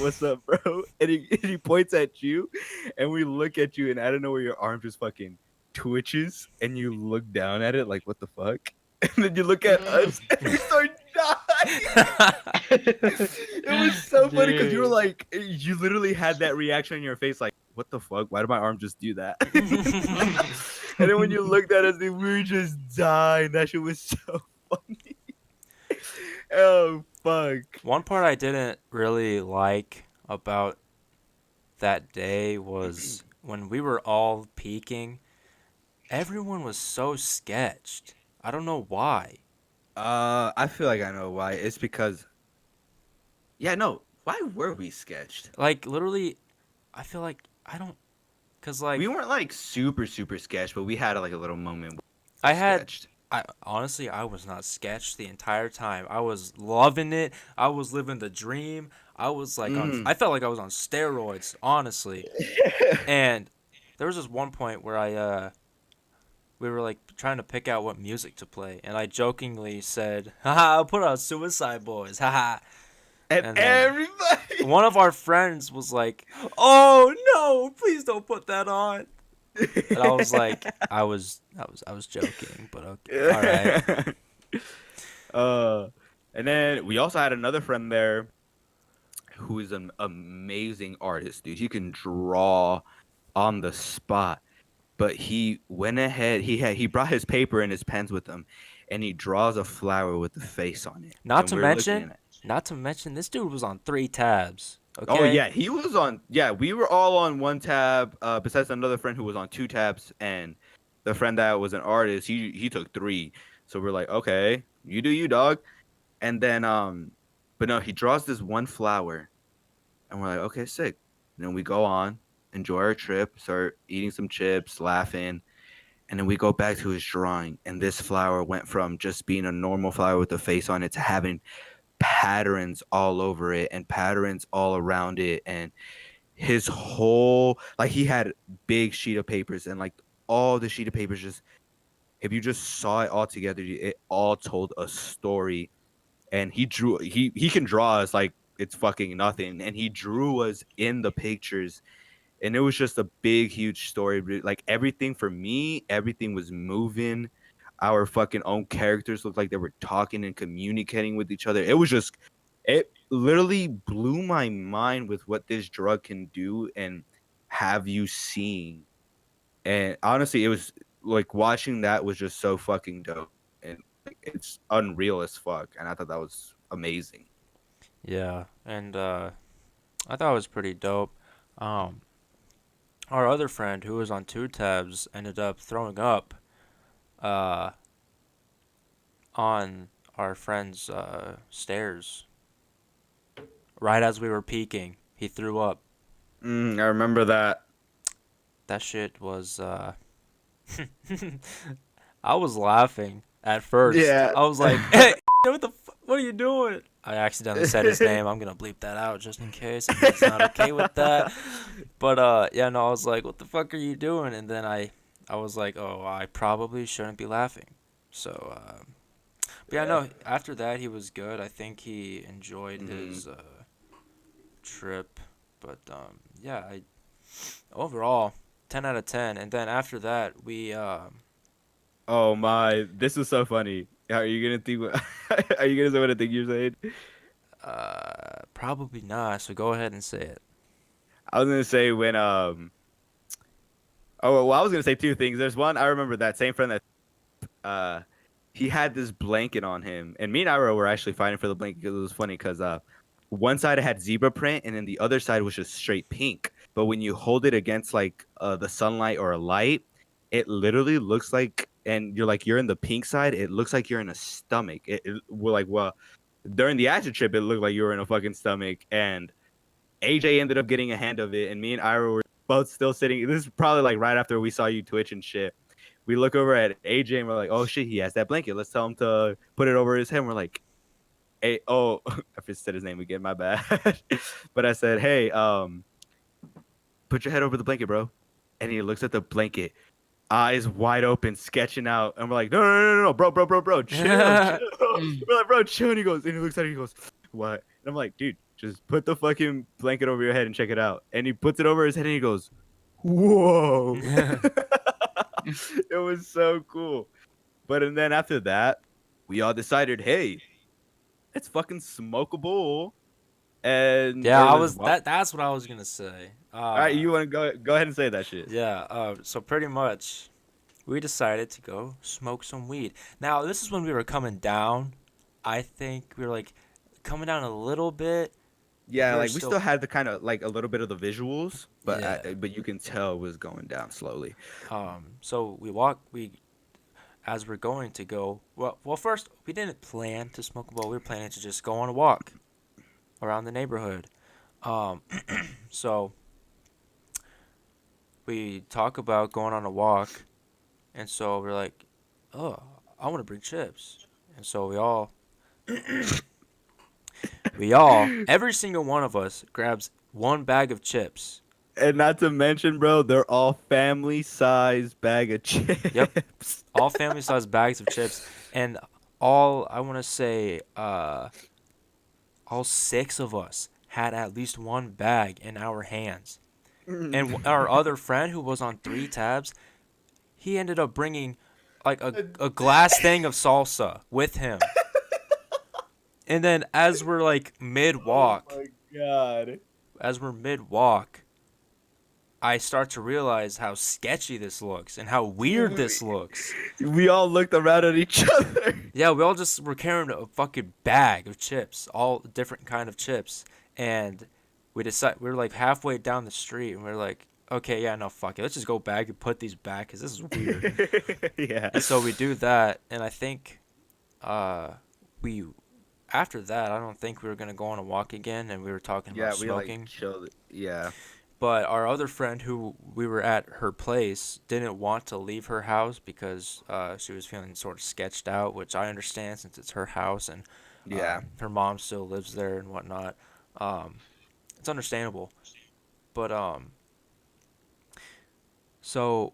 "What's up, bro?" And he points at you, and we look at you, and I don't know where your arm just fucking twitches, and you look down at it like, "What the fuck?" And then you look at us, and we start dying. It was so funny because you were Dude. like, you literally had that reaction in your face, like, what the fuck? Why did my arm just do that? And then when you looked at us, we were just dying. That shit was so funny. Oh, fuck. One part I didn't really like about that day was when we were all peeking, everyone was so sketched. I don't know why. I feel like I know why. It's because, yeah, no. Why were we sketched? Like, literally, I feel like I don't. Because, like, We weren't like super, super sketched, but we had like a little moment where we I were had. sketched. Honestly, I was not sketched the entire time. I was loving it. I was living the dream. I was like Mm. I felt like I was on steroids, honestly. And there was this one point where we were like trying to pick out what music to play, and I jokingly said, "Haha, I'll put on Suicide Boys." Haha. And And then everybody. one of our friends was like, "Oh no, please don't put that on." And I was like, I was joking, but okay, all right. uh, and then we also had another friend there who is an amazing artist, dude. He can draw on the spot. But he went ahead. He brought his paper and his pens with him, and he draws a flower with the face on it. Not And to we're looking mention, at. not to mention, this dude was on 3 tabs. Oh Okay. yeah, he was on. Yeah, we were all on one tab. Besides another friend who was on two tabs, and the friend that was an artist, he took three. So we're like, okay, you do you, dog. And then but no, he draws this one flower, and we're like, okay, sick. And then we go on, enjoy our trip, start eating some chips, laughing. And then we go back to his drawing, and this flower went from just being a normal flower with a face on it to having patterns all over it and patterns all around it. And his whole, like, he had big sheet of papers, and like all the sheet of papers, just if you just saw it all together, it all told a story. And he can draw us like it's fucking nothing, and he drew us in the pictures, and it was just a big huge story. Like everything for me, everything was moving. Our fucking own characters looked like they were talking and communicating with each other. It literally blew my mind with what this drug can do and have you seeing. And honestly, it was like watching that was just so fucking dope, and like, it's unreal as fuck, and I thought that was amazing. Yeah, and I thought it was pretty dope. Um, our other friend who was on 2 tabs ended up throwing up uh, on our friend's stairs right as we were peeking. He threw up. I remember that. That shit was I was laughing at first. Yeah. I was like, "Hey, what are you doing?" I accidentally said his name. I'm gonna bleep that out just in case if he's not okay with that. But yeah, no, I was like, "What the fuck are you doing?" And then I was like, "Oh, I probably shouldn't be laughing." So, but yeah, Yeah. no. After that, he was good. I think he enjoyed Mhm. his trip. But yeah, I overall 10 out of 10. And then after that, we Oh my, this is so funny. Are you gonna think? Are you gonna say what I think you're saying? probably not. So go ahead and say it. I was gonna say when Oh well, I was gonna say two things. There's one I remember that same friend that uh he had this blanket on him, and me and Ira were actually fighting for the blanket because it was funny because one side it had zebra print, and then the other side was just straight pink. But when you hold it against like the sunlight or a light, it literally looks like, and you're in the pink side. It looks like you're in a stomach. We're like, well, during the acid trip, it looked like you were in a fucking stomach, and AJ ended up getting a hand of it, and me and Ira were both still sitting. This is probably like right after we saw you Twitch and shit. We look over at AJ and we're like, oh shit, he has that blanket. Let's tell him to put it over his head. And we're like, hey, oh, I just said his name again, my bad. But I said, hey, put your head over the blanket, bro. And he looks at the blanket, eyes wide open, sketching out. And we're like, no, bro, chill. Mm. We're like, bro, chill. And he looks at it, he goes, what? And I'm like, dude, just put the fucking blanket over your head and check it out. And he puts it over his head and he goes, whoa. It was so cool. But and then after that, we all decided, hey, it's fucking smoke a bowl. And Yeah, there I was was one. that's what I was gonna say. All right, you want to go ahead and say that shit. Yeah. So pretty much, we decided to go smoke some weed. Now this is when we were coming down. I think we were like coming down a little bit, but Yeah, we were like we still. still had the kind of like a little bit of the visuals, Yeah. but you can tell it was going down slowly. So we walk. We as we're going to go. Well, first we didn't plan to smoke a bowl. We were planning to just go on a walk around the neighborhood. Um, so we talk about going on a walk, and so we're like, oh, I want to bring chips, and so every single one of us grabs one bag of chips. And not to mention, bro, they're all family size bag of Yep, chips. all family size bags of chips, and all I want to say, all 6 of us had at least one bag in our hands. And our other friend who was on 3 tabs, he ended up bringing like a glass thing of salsa with him. And then as we're like mid Oh walk, my god. as we're mid walk, I start to realize how sketchy this looks and how weird this looks. We all looked around at each other. Yeah, we all just were carrying a fucking bag of chips, all different kind of chips, and we were like halfway down the street, and we are like, okay, yeah, no, fuck it, let's just go back and put these back, cause this is weird. Yeah. And so we do that, and I think, uh, we after that, I don't think we were gonna go on a walk again, and we were talking Yeah, about we like smoking. chilled. Yeah. But our other friend, who we were at her place, didn't want to leave her house because she was feeling sort of sketched out, which I understand since it's her house and Yeah. her mom still lives there and whatnot. Um, it's understandable. But so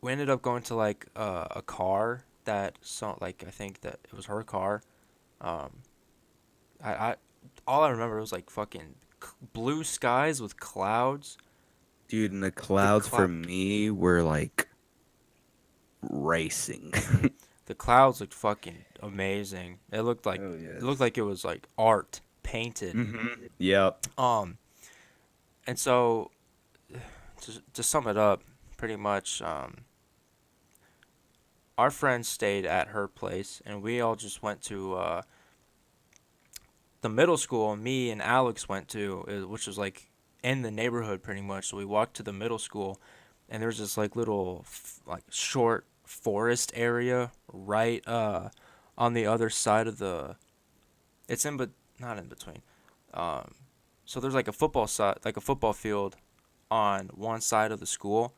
we ended up going to like a car that like I think that it was her car. Um, I all I remember was like fucking blue skies with clouds. Dude, and the The clouds for cloud me were like racing. The clouds looked fucking amazing. Oh It looked yes. like it was like art painted. Yep. Um, and so to sum it up, pretty much, our friend stayed at her place, and we all just went to the middle school. Me and Alex went to, which was like in the neighborhood, pretty much. So we walked to the middle school, and there's this like little like short forest area right on the other side of the it's in but not in between. Um, so there's like a football field on one side of the school,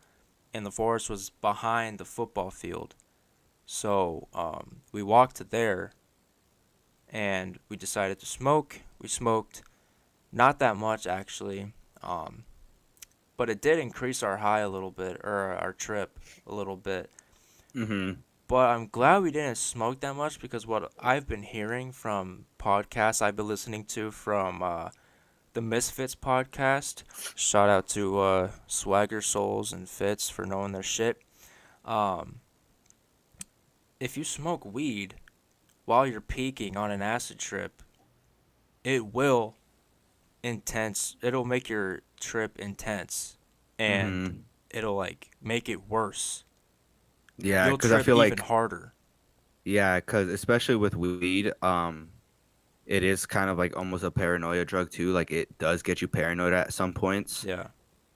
and the forest was behind the football field. So we walked to there, and we decided to smoke. We smoked not that much actually, um, but it did increase our high a little bit or our trip a little bit. Mhm. But I'm glad we didn't smoke that much because what I've been hearing from podcasts I've been listening to from the Misfits podcast. Shout out to Swagger Souls and Fits for knowing their shit. Um, if you smoke weed while you're peaking on an acid trip, it will it'll make your trip intense and Mhm. it'll like make it worse. Yeah, You'll because I trip feel even like harder. yeah, because especially with weed, it is kind of like almost a paranoia drug too. Like it does get you paranoid at some points. Yeah.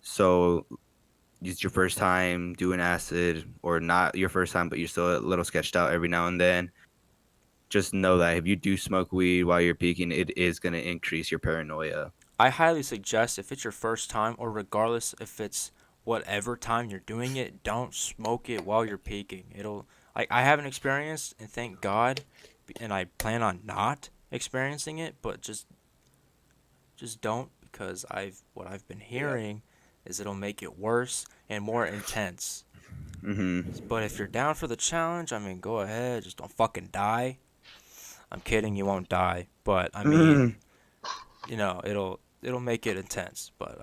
So it's your first time doing acid, or not your first time, but you're still a little sketched out every now and then. Just know that if you do smoke weed while you're peaking, it is gonna increase your paranoia. I highly suggest if it's your first time or regardless if it's whatever time you're doing it, don't smoke it while you're peaking. It'll like I haven't experienced and thank God and I plan on not experiencing it, but just don't because what I've been Yeah. hearing is it'll make it worse and more intense. Mhm. But if you're down for the challenge, I mean go ahead, just don't fucking die. I'm kidding, you won't die, but I mean, it'll make it intense, but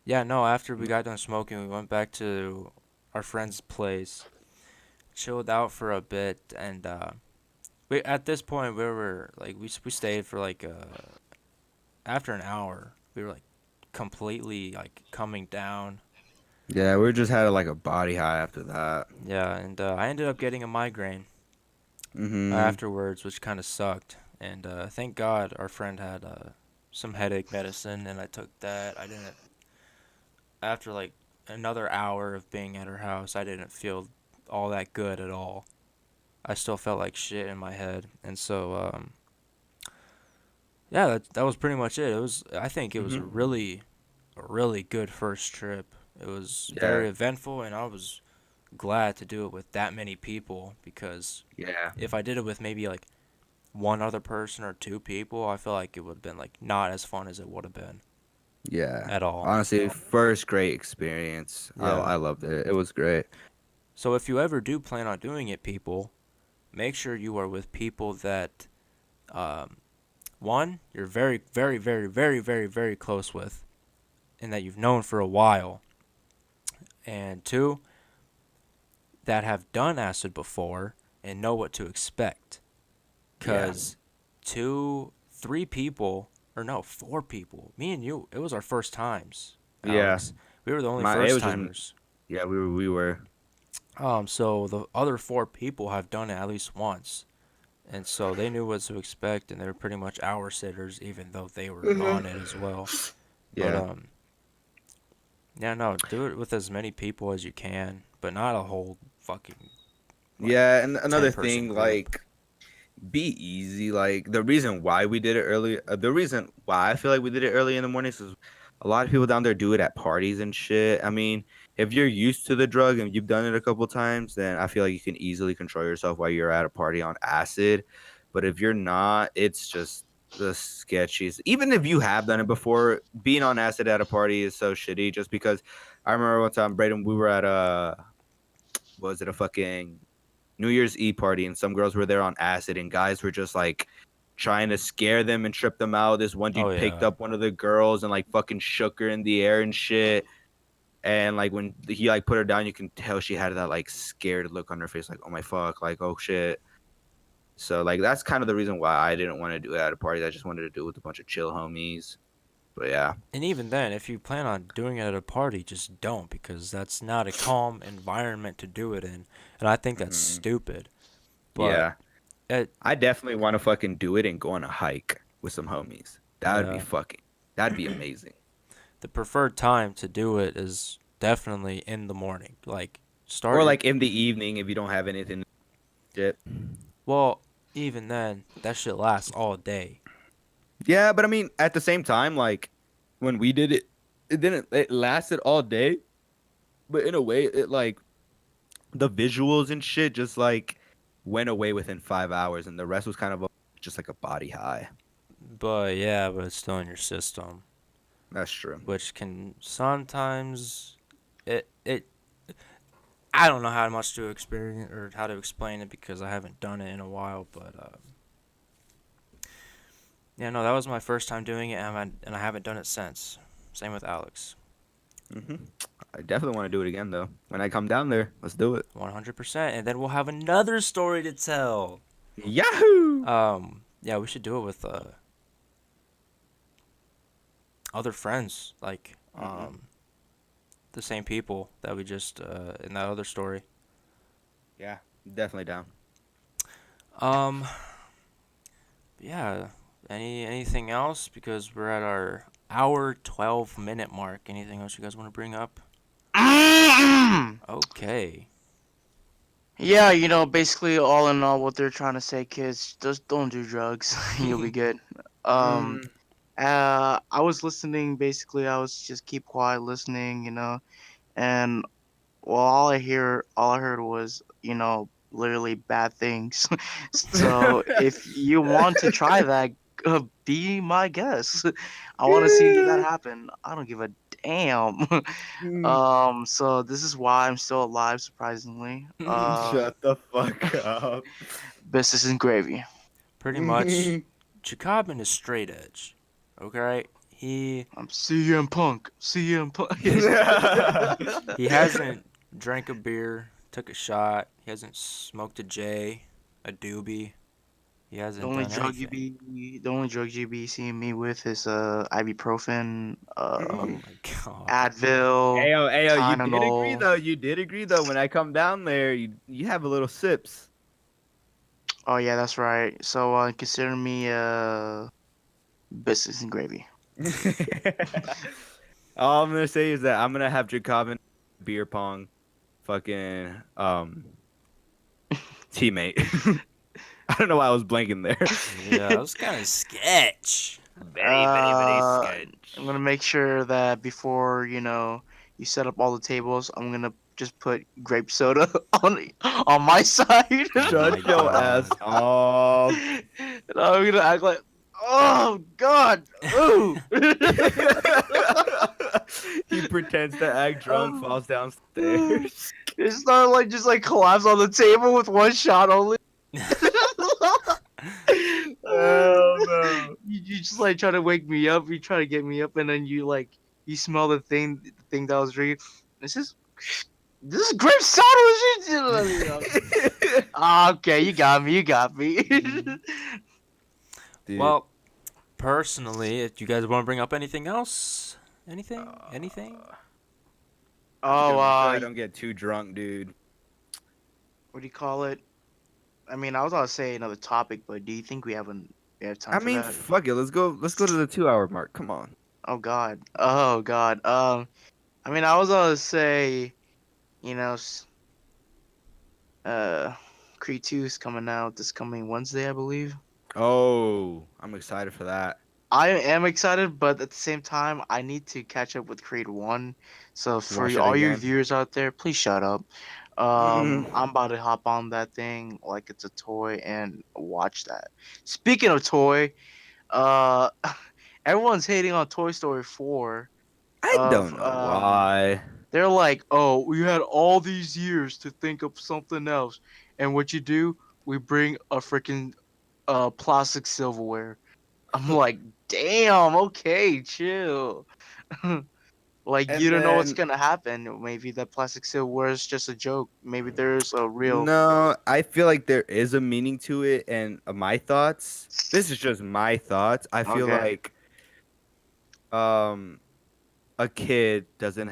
yeah, no, after we got done smoking, we went back to our friend's place, chilled out for a bit, and we at this point we were like we stayed for like after an hour, we were like completely like coming down. Yeah, we just had like a body high after that. Yeah, and I ended up getting a migraine Mhm. afterwards, which kind of sucked. And thank God our friend had some headache medicine, and I took that. I didn't after like another hour of being at her house, I didn't feel all that good at all. I still felt like shit in my head, and so yeah, that was pretty much it. I think it was Mhm. a really good first trip. It was Yeah. very eventful, and I was glad to do it with that many people because Yeah. if I did it with maybe like one other person or two people, I feel like it would have been like not as fun as it would have been Yeah. at all. Honestly, first great experience. Yeah. I loved it. It was great. So if you ever do plan on doing it, people, make sure you are with people that um, one, you're very, very, very, very, very, very close with, and that you've known for a while. And 2, that have done acid before and know what to expect. Because 3 people, or no, 4 people, me and you, it was our first times, Yeah. Alex. We were the only It first was just timers. yeah, we were. So the other 4 people have done it at least once. And so they knew what to expect, and they were pretty much our sitters, even though they were on it as well. But Yeah. yeah, no, do it with as many people as you can, but not a whole fucking like Yeah, and another 10-person thing, group. like, be easy. Like, the reason why we did it early, the reason why I feel like we did it early in the mornings is a lot of people down there do it at parties and shit. I mean, if you're used to the drug and you've done it a couple times, then I feel like you can easily control yourself while you're at a party on acid. But if you're not, it's just the sketchiest. Even if you have done it before, being on acid at a party is so shitty. Just because I remember one time, Brayden, we were at was it a fucking New Year's Eve party, and some girls were there on acid, and guys were just like trying to scare them and trip them out. This one Oh dude picked yeah. up one of the girls and like fucking shook her in the air and shit. And like when he like put her down, you can tell she had that like scared look on her face, like, oh my fuck, like, oh shit. So like that's kind of the reason why I didn't want to do it at a party. I just wanted to do it with a bunch of chill homies. But yeah. And even then, if you plan on doing it at a party, just don't, because that's not a calm environment to do it in. And I think that's Mhm. stupid. But Yeah. it, I definitely want to fucking do it and go on a hike with some homies. yeah, That'd be amazing. the preferred time to do it is definitely in the morning. Like start Or your like in the evening if you don't have anything to shit. well, even then, that shit lasts all day. Yeah, but I mean, at the same time, like when we did it, it lasted all day, but in a way, it like the visuals and shit just like went away within 5 hours, and the rest was kind of just like a body high. But yeah, but it's still in your system, That's true. which can sometimes it I don't know how much to experience or how to explain it because I haven't done it in a while, but yeah, no, that was my first time doing it, and I haven't done it since. Same with Alex. hmm I definitely want to do it again though. When I come down there, let's do it. 100%, and then we'll have another story to tell. Yahoo! Yeah, we should do it with other friends, like hmm the same people that we just in that other story. Yeah, definitely down. Um, yeah. Anything else? Because we're at our hour 12-minute mark. Anything else you guys want to bring up? Okay. Yeah, basically all in all, what they're trying to say, kids, just don't do drugs. You'll be good. Um, Mm, I was listening. Basically, I was just keep quiet listening, and well, all I heard was, literally bad things. So if you want to try that, be my guest. I want to see that happen. I don't give a damn. mm, So this is why I'm still alive, surprisingly. Shut the fuck up. Business and gravy. Pretty much, Jokabin is straight edge. Okay, I'm CM Punk. CM Punk. he hasn't drank a beer, took a shot. He hasn't smoked a J, a doobie. He The hasn't only done drug you anything. be, the only drug you be seeing me with is ibuprofen, Oh my god. Advil, Ayo, you did agree Tylenol. though. You did agree though. When I come down there, you have a little sips. Oh yeah, that's right. So consider me business and gravy. All I'm gonna say is that I'm gonna have Jacobin beer pong, fucking teammate. I don't know why I was blanking there. Yeah, that was kind of sketch. Very Uh, sketch. I'm gonna make sure that before you set up all the tables, I'm gonna just put grape soda on my side. Oh my Shut your ass god. up. And I'm gonna act like, oh God, ooh. He pretends to act drunk, Oh, falls downstairs. it's not like just like collapse on the table with one shot only. Oh no. You just like try to wake me up. You try to get me up, and then you like You smell the thing that I was drinking. This is grape soda. What you okay, you got me. You got me. Dude. Well, personally, if you guys want to bring up anything else, anything. Uh, I have to oh, make sure I don't get too drunk, dude. what do you call it? I mean, I was gonna say another topic, but do you think we have time I for mean, that? fuck it. Let's go. Let's go to the 2 hour mark. Come on. Oh God. Oh God. I mean, I was gonna say, you know, uh, Creed 2 is coming out this coming Wednesday, I believe. Oh, I'm excited for that. I am excited, but at the same time, I need to catch up with Creed 1. So for Watch it all your again. viewers out there, please shut up. Mm. I'm about to hop on that thing like it's a toy and watch that. Speaking of toy, uh, everyone's hating on Toy Story 4. I Of don't know why. They're like, oh, we had all these years to think of something else, and what you do, we bring a freaking plastic silverware. I'm like, damn, okay, chill. Like you And don't know what's then gonna happen. Maybe that plastic silverware is just a joke. Maybe there's a real. no, I feel like there is a meaning to it. And my thoughts. This is just my thoughts. I feel Okay. like um a kid doesn't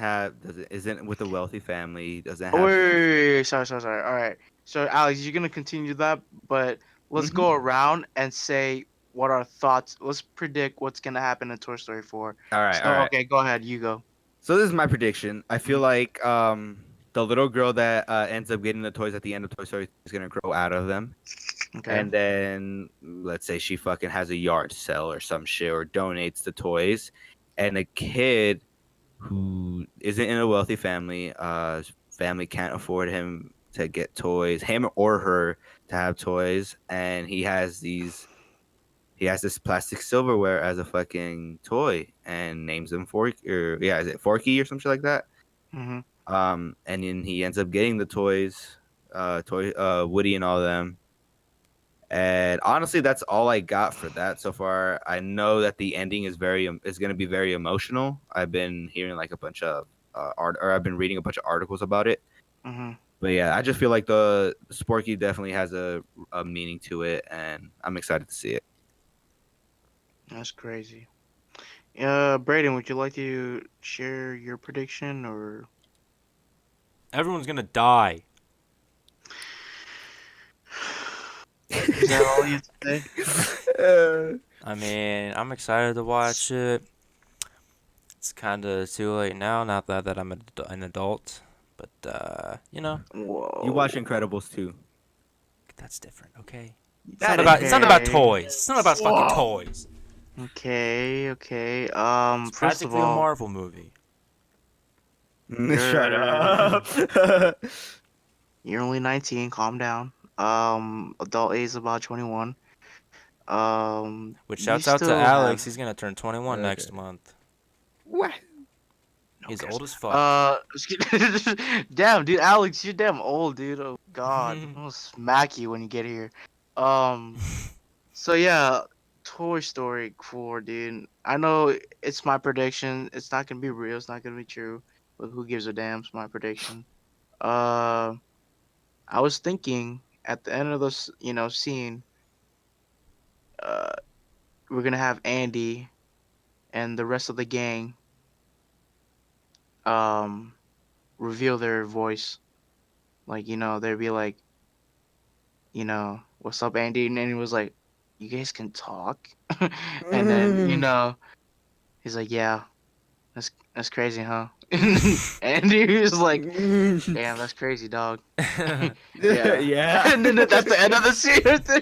isn't with a wealthy family, doesn't Oh, have wait. Sorry. All right. So, Alex, you're gonna continue that, but let's Mhm. go around and say what our thoughts. Let's predict what's gonna happen in Toy Story 4. All right, all So, right. okay, go ahead. You go. So this is my prediction. I feel Mhm. like the little girl that ends up getting the toys at the end of Toy Story is gonna grow out of them. Okay. And then let's say she fucking has a yard sale or some shit or donates the toys, and a kid who isn't in a wealthy family, his family can't afford him to get toys, him or her to have toys, and he has this plastic silverware as a fucking toy and names him Forky, or yeah, is it Forky or some shit like that? Mm-hmm. And then he ends up getting the toys, Woody and all of them. And honestly, that's all I got for that so far. I know that the ending is going to be very emotional. I've been hearing like a bunch of I've been reading a bunch of articles about it. Mm-hmm. But yeah, I just feel like the Sporky definitely has a meaning to it, and I'm excited to see it. That's crazy. Brayden, would you like to share your prediction or? Everyone's gonna die. Is that all you have to say? I mean, I'm excited to watch it. It's kind of too late now. Not that I'm an adult, but You watch Whoa. Incredibles too. that's different. Okay. That is It's not about Okay. toys. It's not about fucking Whoa. toys. Okay. It's First of practically a all, Marvel movie. Shut you're up. you're only 19. Calm down. Adult age is about 21. Which You shouts out to still have Alex. He's gonna turn 21 next Okay. month. What? no He's cares. old as fuck. Damn, dude, Alex, you're damn old, dude. Oh God, I'm gonna smack you when you get here. Um, so yeah, Toy Story 4, dude. I know it's my prediction. It's not gonna be real. It's not gonna be true. But who gives a damn? It's my prediction. Uh, I was thinking at the end of this, scene, uh, we're gonna have Andy and the rest of the gang, um, reveal their voice. Like, they'd be like, what's up, Andy? And then he was like, you guys can talk? And then, he's like, yeah, that's crazy, huh? And he was like, damn, that's crazy, dog. Yeah. Yeah. And then that's the end of the scene right there.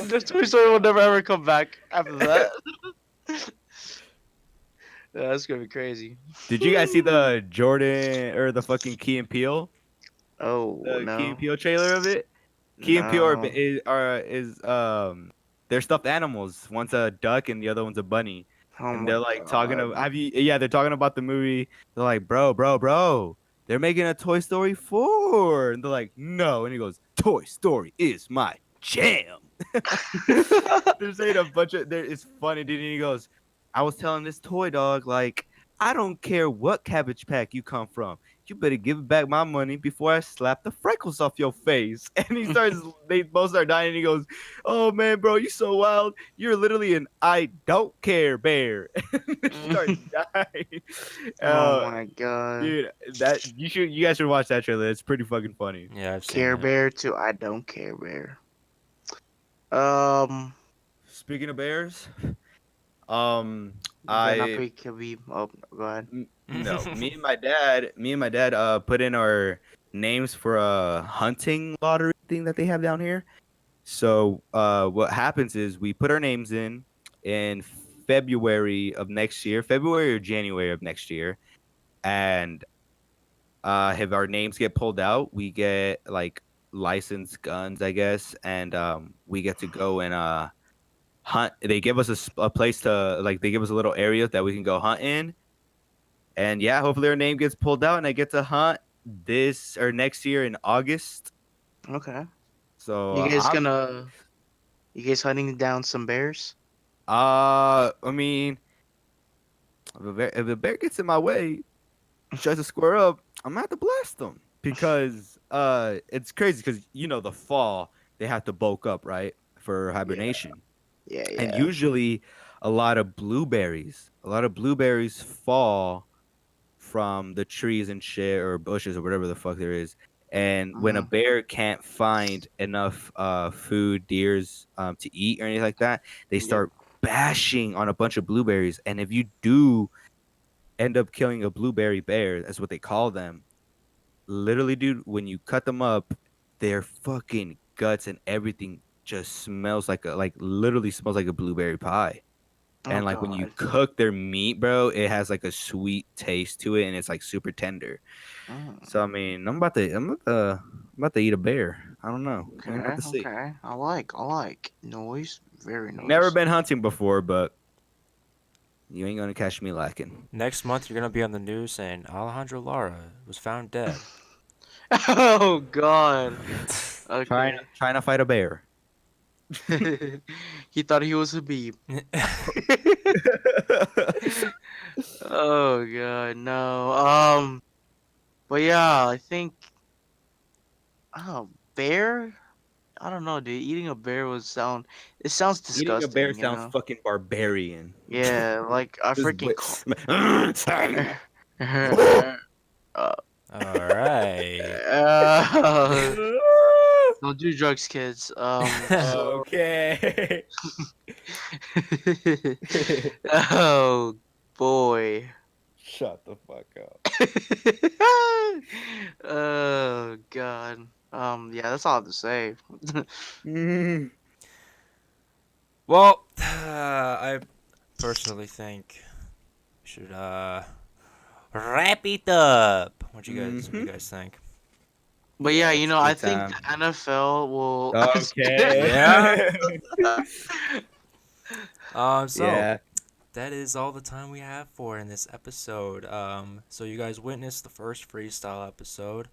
The Toy Story will never ever come back after that. Yeah, that's gonna be crazy. Did you guys see the Jordan or the fucking Key and Peele? Oh, The Key and no. Peele trailer of it? Key and Peele No. is they're stuffed animals. One's a duck and the other one's a bunny. Oh And my they're like talking God. about they're talking about the movie. They're like, bro, they're making a Toy Story 4. And they're like, no. And he goes, Toy Story is my jam. They're saying a bunch of it's funny, dude. And he goes, I was telling this toy dog, like, I don't care what Cabbage Patch you come from. You better give back my money before I slap the freckles off your face. And they both start dying. And he goes, "Oh man, bro, you so wild. You're literally an I don't care bear." And they start dying. Oh Uh, my god. dude, you guys should watch that trailer. It's pretty fucking funny. Yeah, I've seen Care it. Bear to I don't care bear. Um, Speaking of bears, um, Ben I Apik can be. Oh, go ahead. No, me and my dad put in our names for a hunting lottery thing that they have down here. So what happens is we put our names in February of next year, February or January of next year, and if our names get pulled out, we get like licensed guns, I guess, and we get to go and hunt. They give us a place to like they give us a little area that we can go hunt in. And yeah, hopefully our name gets pulled out and I get to hunt this or next year in August. Okay. So You guys I'm gonna? You guys hunting down some bears? I mean, if a bear gets in my way, tries to square up, I'm gonna have to blast them because it's crazy because the fall they have to bulk up, right, for Yeah. hibernation. Yeah. And Yeah. usually a lot of blueberries fall from the trees and shit or bushes or whatever the fuck there is. And when a Uh-huh. bear can't find enough food, deers to eat or anything like that, they Yep. start bashing on a bunch of blueberries. And if you do end up killing a blueberry bear, that's what they call them. Literally, dude, when you cut them up, their fucking guts and everything just smells like literally smells like a blueberry pie. Oh And like when you god. cook their meat, bro, it has like a sweet taste to it, and it's like super tender. So I Mm. mean, I'm about to eat a bear. I don't know. We're gonna have Okay. to see. Okay. I like. I like noise. Very Never noise. been hunting before, but you ain't gonna catch me lacking. Next month, you're gonna be on the news saying Alejandro Lara was found dead. Oh god. Trying Okay. trying to fight a bear. He thought he was a bee. Oh god, no. But yeah, I think bear? I don't know, dude. Eating a bear would sound it sounds Eating a bear disgusting, you sounds know? fucking barbarian. Yeah, like I Just freaking call uh, All right. don't do drugs, kids. So Okay. oh boy. Shut the fuck up. Oh god. Yeah, that's all I have to say. Mm. Well, I personally think we should wrap it up. What Mm-hmm. you guys think? But Yeah, yeah, it's a I good think time. the NFL will. Yeah. Okay. So Yeah. that is all the time we have for in this episode. So you guys witnessed the first freestyle episode.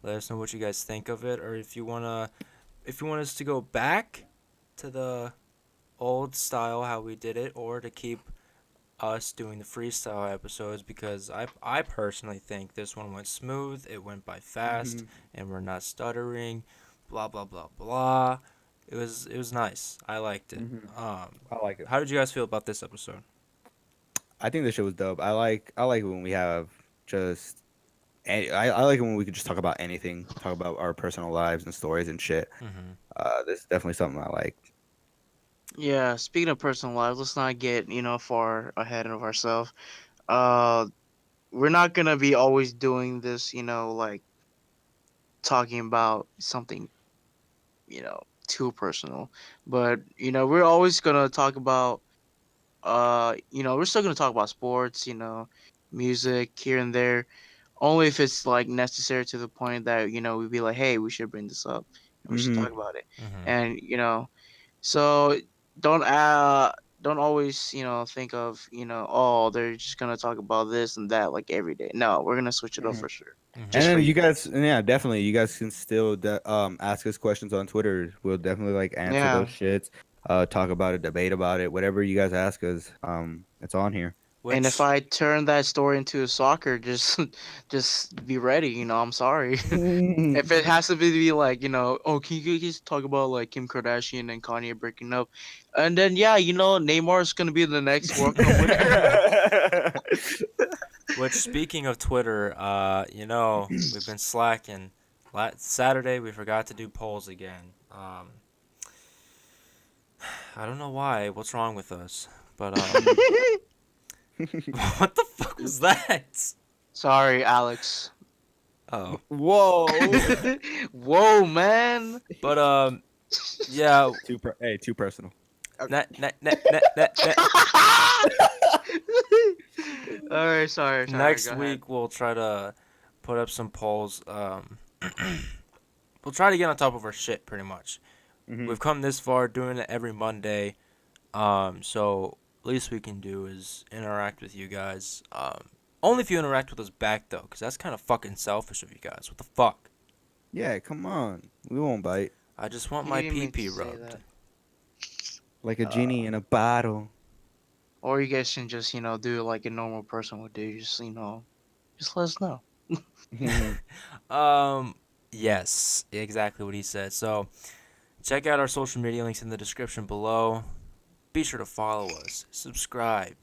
Let us know what you guys think of it, or if you want us to go back to the old style how we did it, or to keep us doing the freestyle episodes, because I personally think this one went smooth. It went by fast, Mhm. and we're not stuttering. Blah blah blah blah. It was nice. I liked it. Mhm. I like it. How did you guys feel about this episode? I think this show was dope. I like when we have just. I like it when we can just talk about anything, talk about our personal lives and stories and shit. Mm-hmm. This is definitely something I like. Yeah, speaking of personal lives, let's not get far ahead of ourselves. Uh, we're not gonna be always doing this, like talking about something, too personal. But we're always gonna talk about, we're still gonna talk about sports, music here and there, only if it's like necessary to the point that we'd be like, hey, we should bring this up and we should Hmm. talk about it, Mm-hmm. and so don't don't always think of oh they're just gonna talk about this and that like every day. No, we're gonna switch it up Hmm. for sure, Mm-hmm. And just for then you you guys. guys, yeah, definitely, you guys can still ask us questions on Twitter. We'll definitely like answer those Yeah, shits, talk about it, debate about it, whatever you guys ask us. It's on here. And if Which I turn that story into a soccer, just just be ready. I'm sorry. If it has to be like, oh, can you guys talk about like Kim Kardashian and Kanye breaking up, and then yeah, Neymar's gonna be the next World Cup winner. which speaking of Twitter, we've been slacking. Saturday we forgot to do polls again. I don't know why. What's wrong with us? But what the fuck was that? Sorry, Alex. Oh. Whoa. Whoa, man. But yeah. Too personal. Net. All right, sorry. Next Go ahead. week we'll try to put up some polls. We'll try to get on top of our shit pretty much. Mm-hmm. We've come this far doing it every Monday. So least we can do is interact with you guys. Only if you interact with us back though, because that's kind of fucking selfish of you guys. What the fuck? Yeah, come on. We won't bite. I just want You my didn't mean to pee-pee say rubbed. that. Like a genie in a bottle. Or you guys can just, do it like a normal person would do. Just, just let us know. Yes, exactly what he said. So, check out our social media links in the description below. Be sure to follow us, subscribe,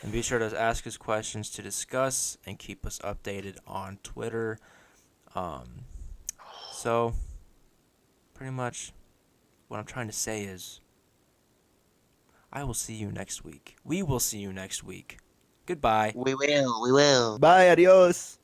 and be sure to ask us questions to discuss and keep us updated on Twitter. So, pretty much what I'm trying to say is I will see you next week. We will see you next week. Goodbye. We will. Bye, adios.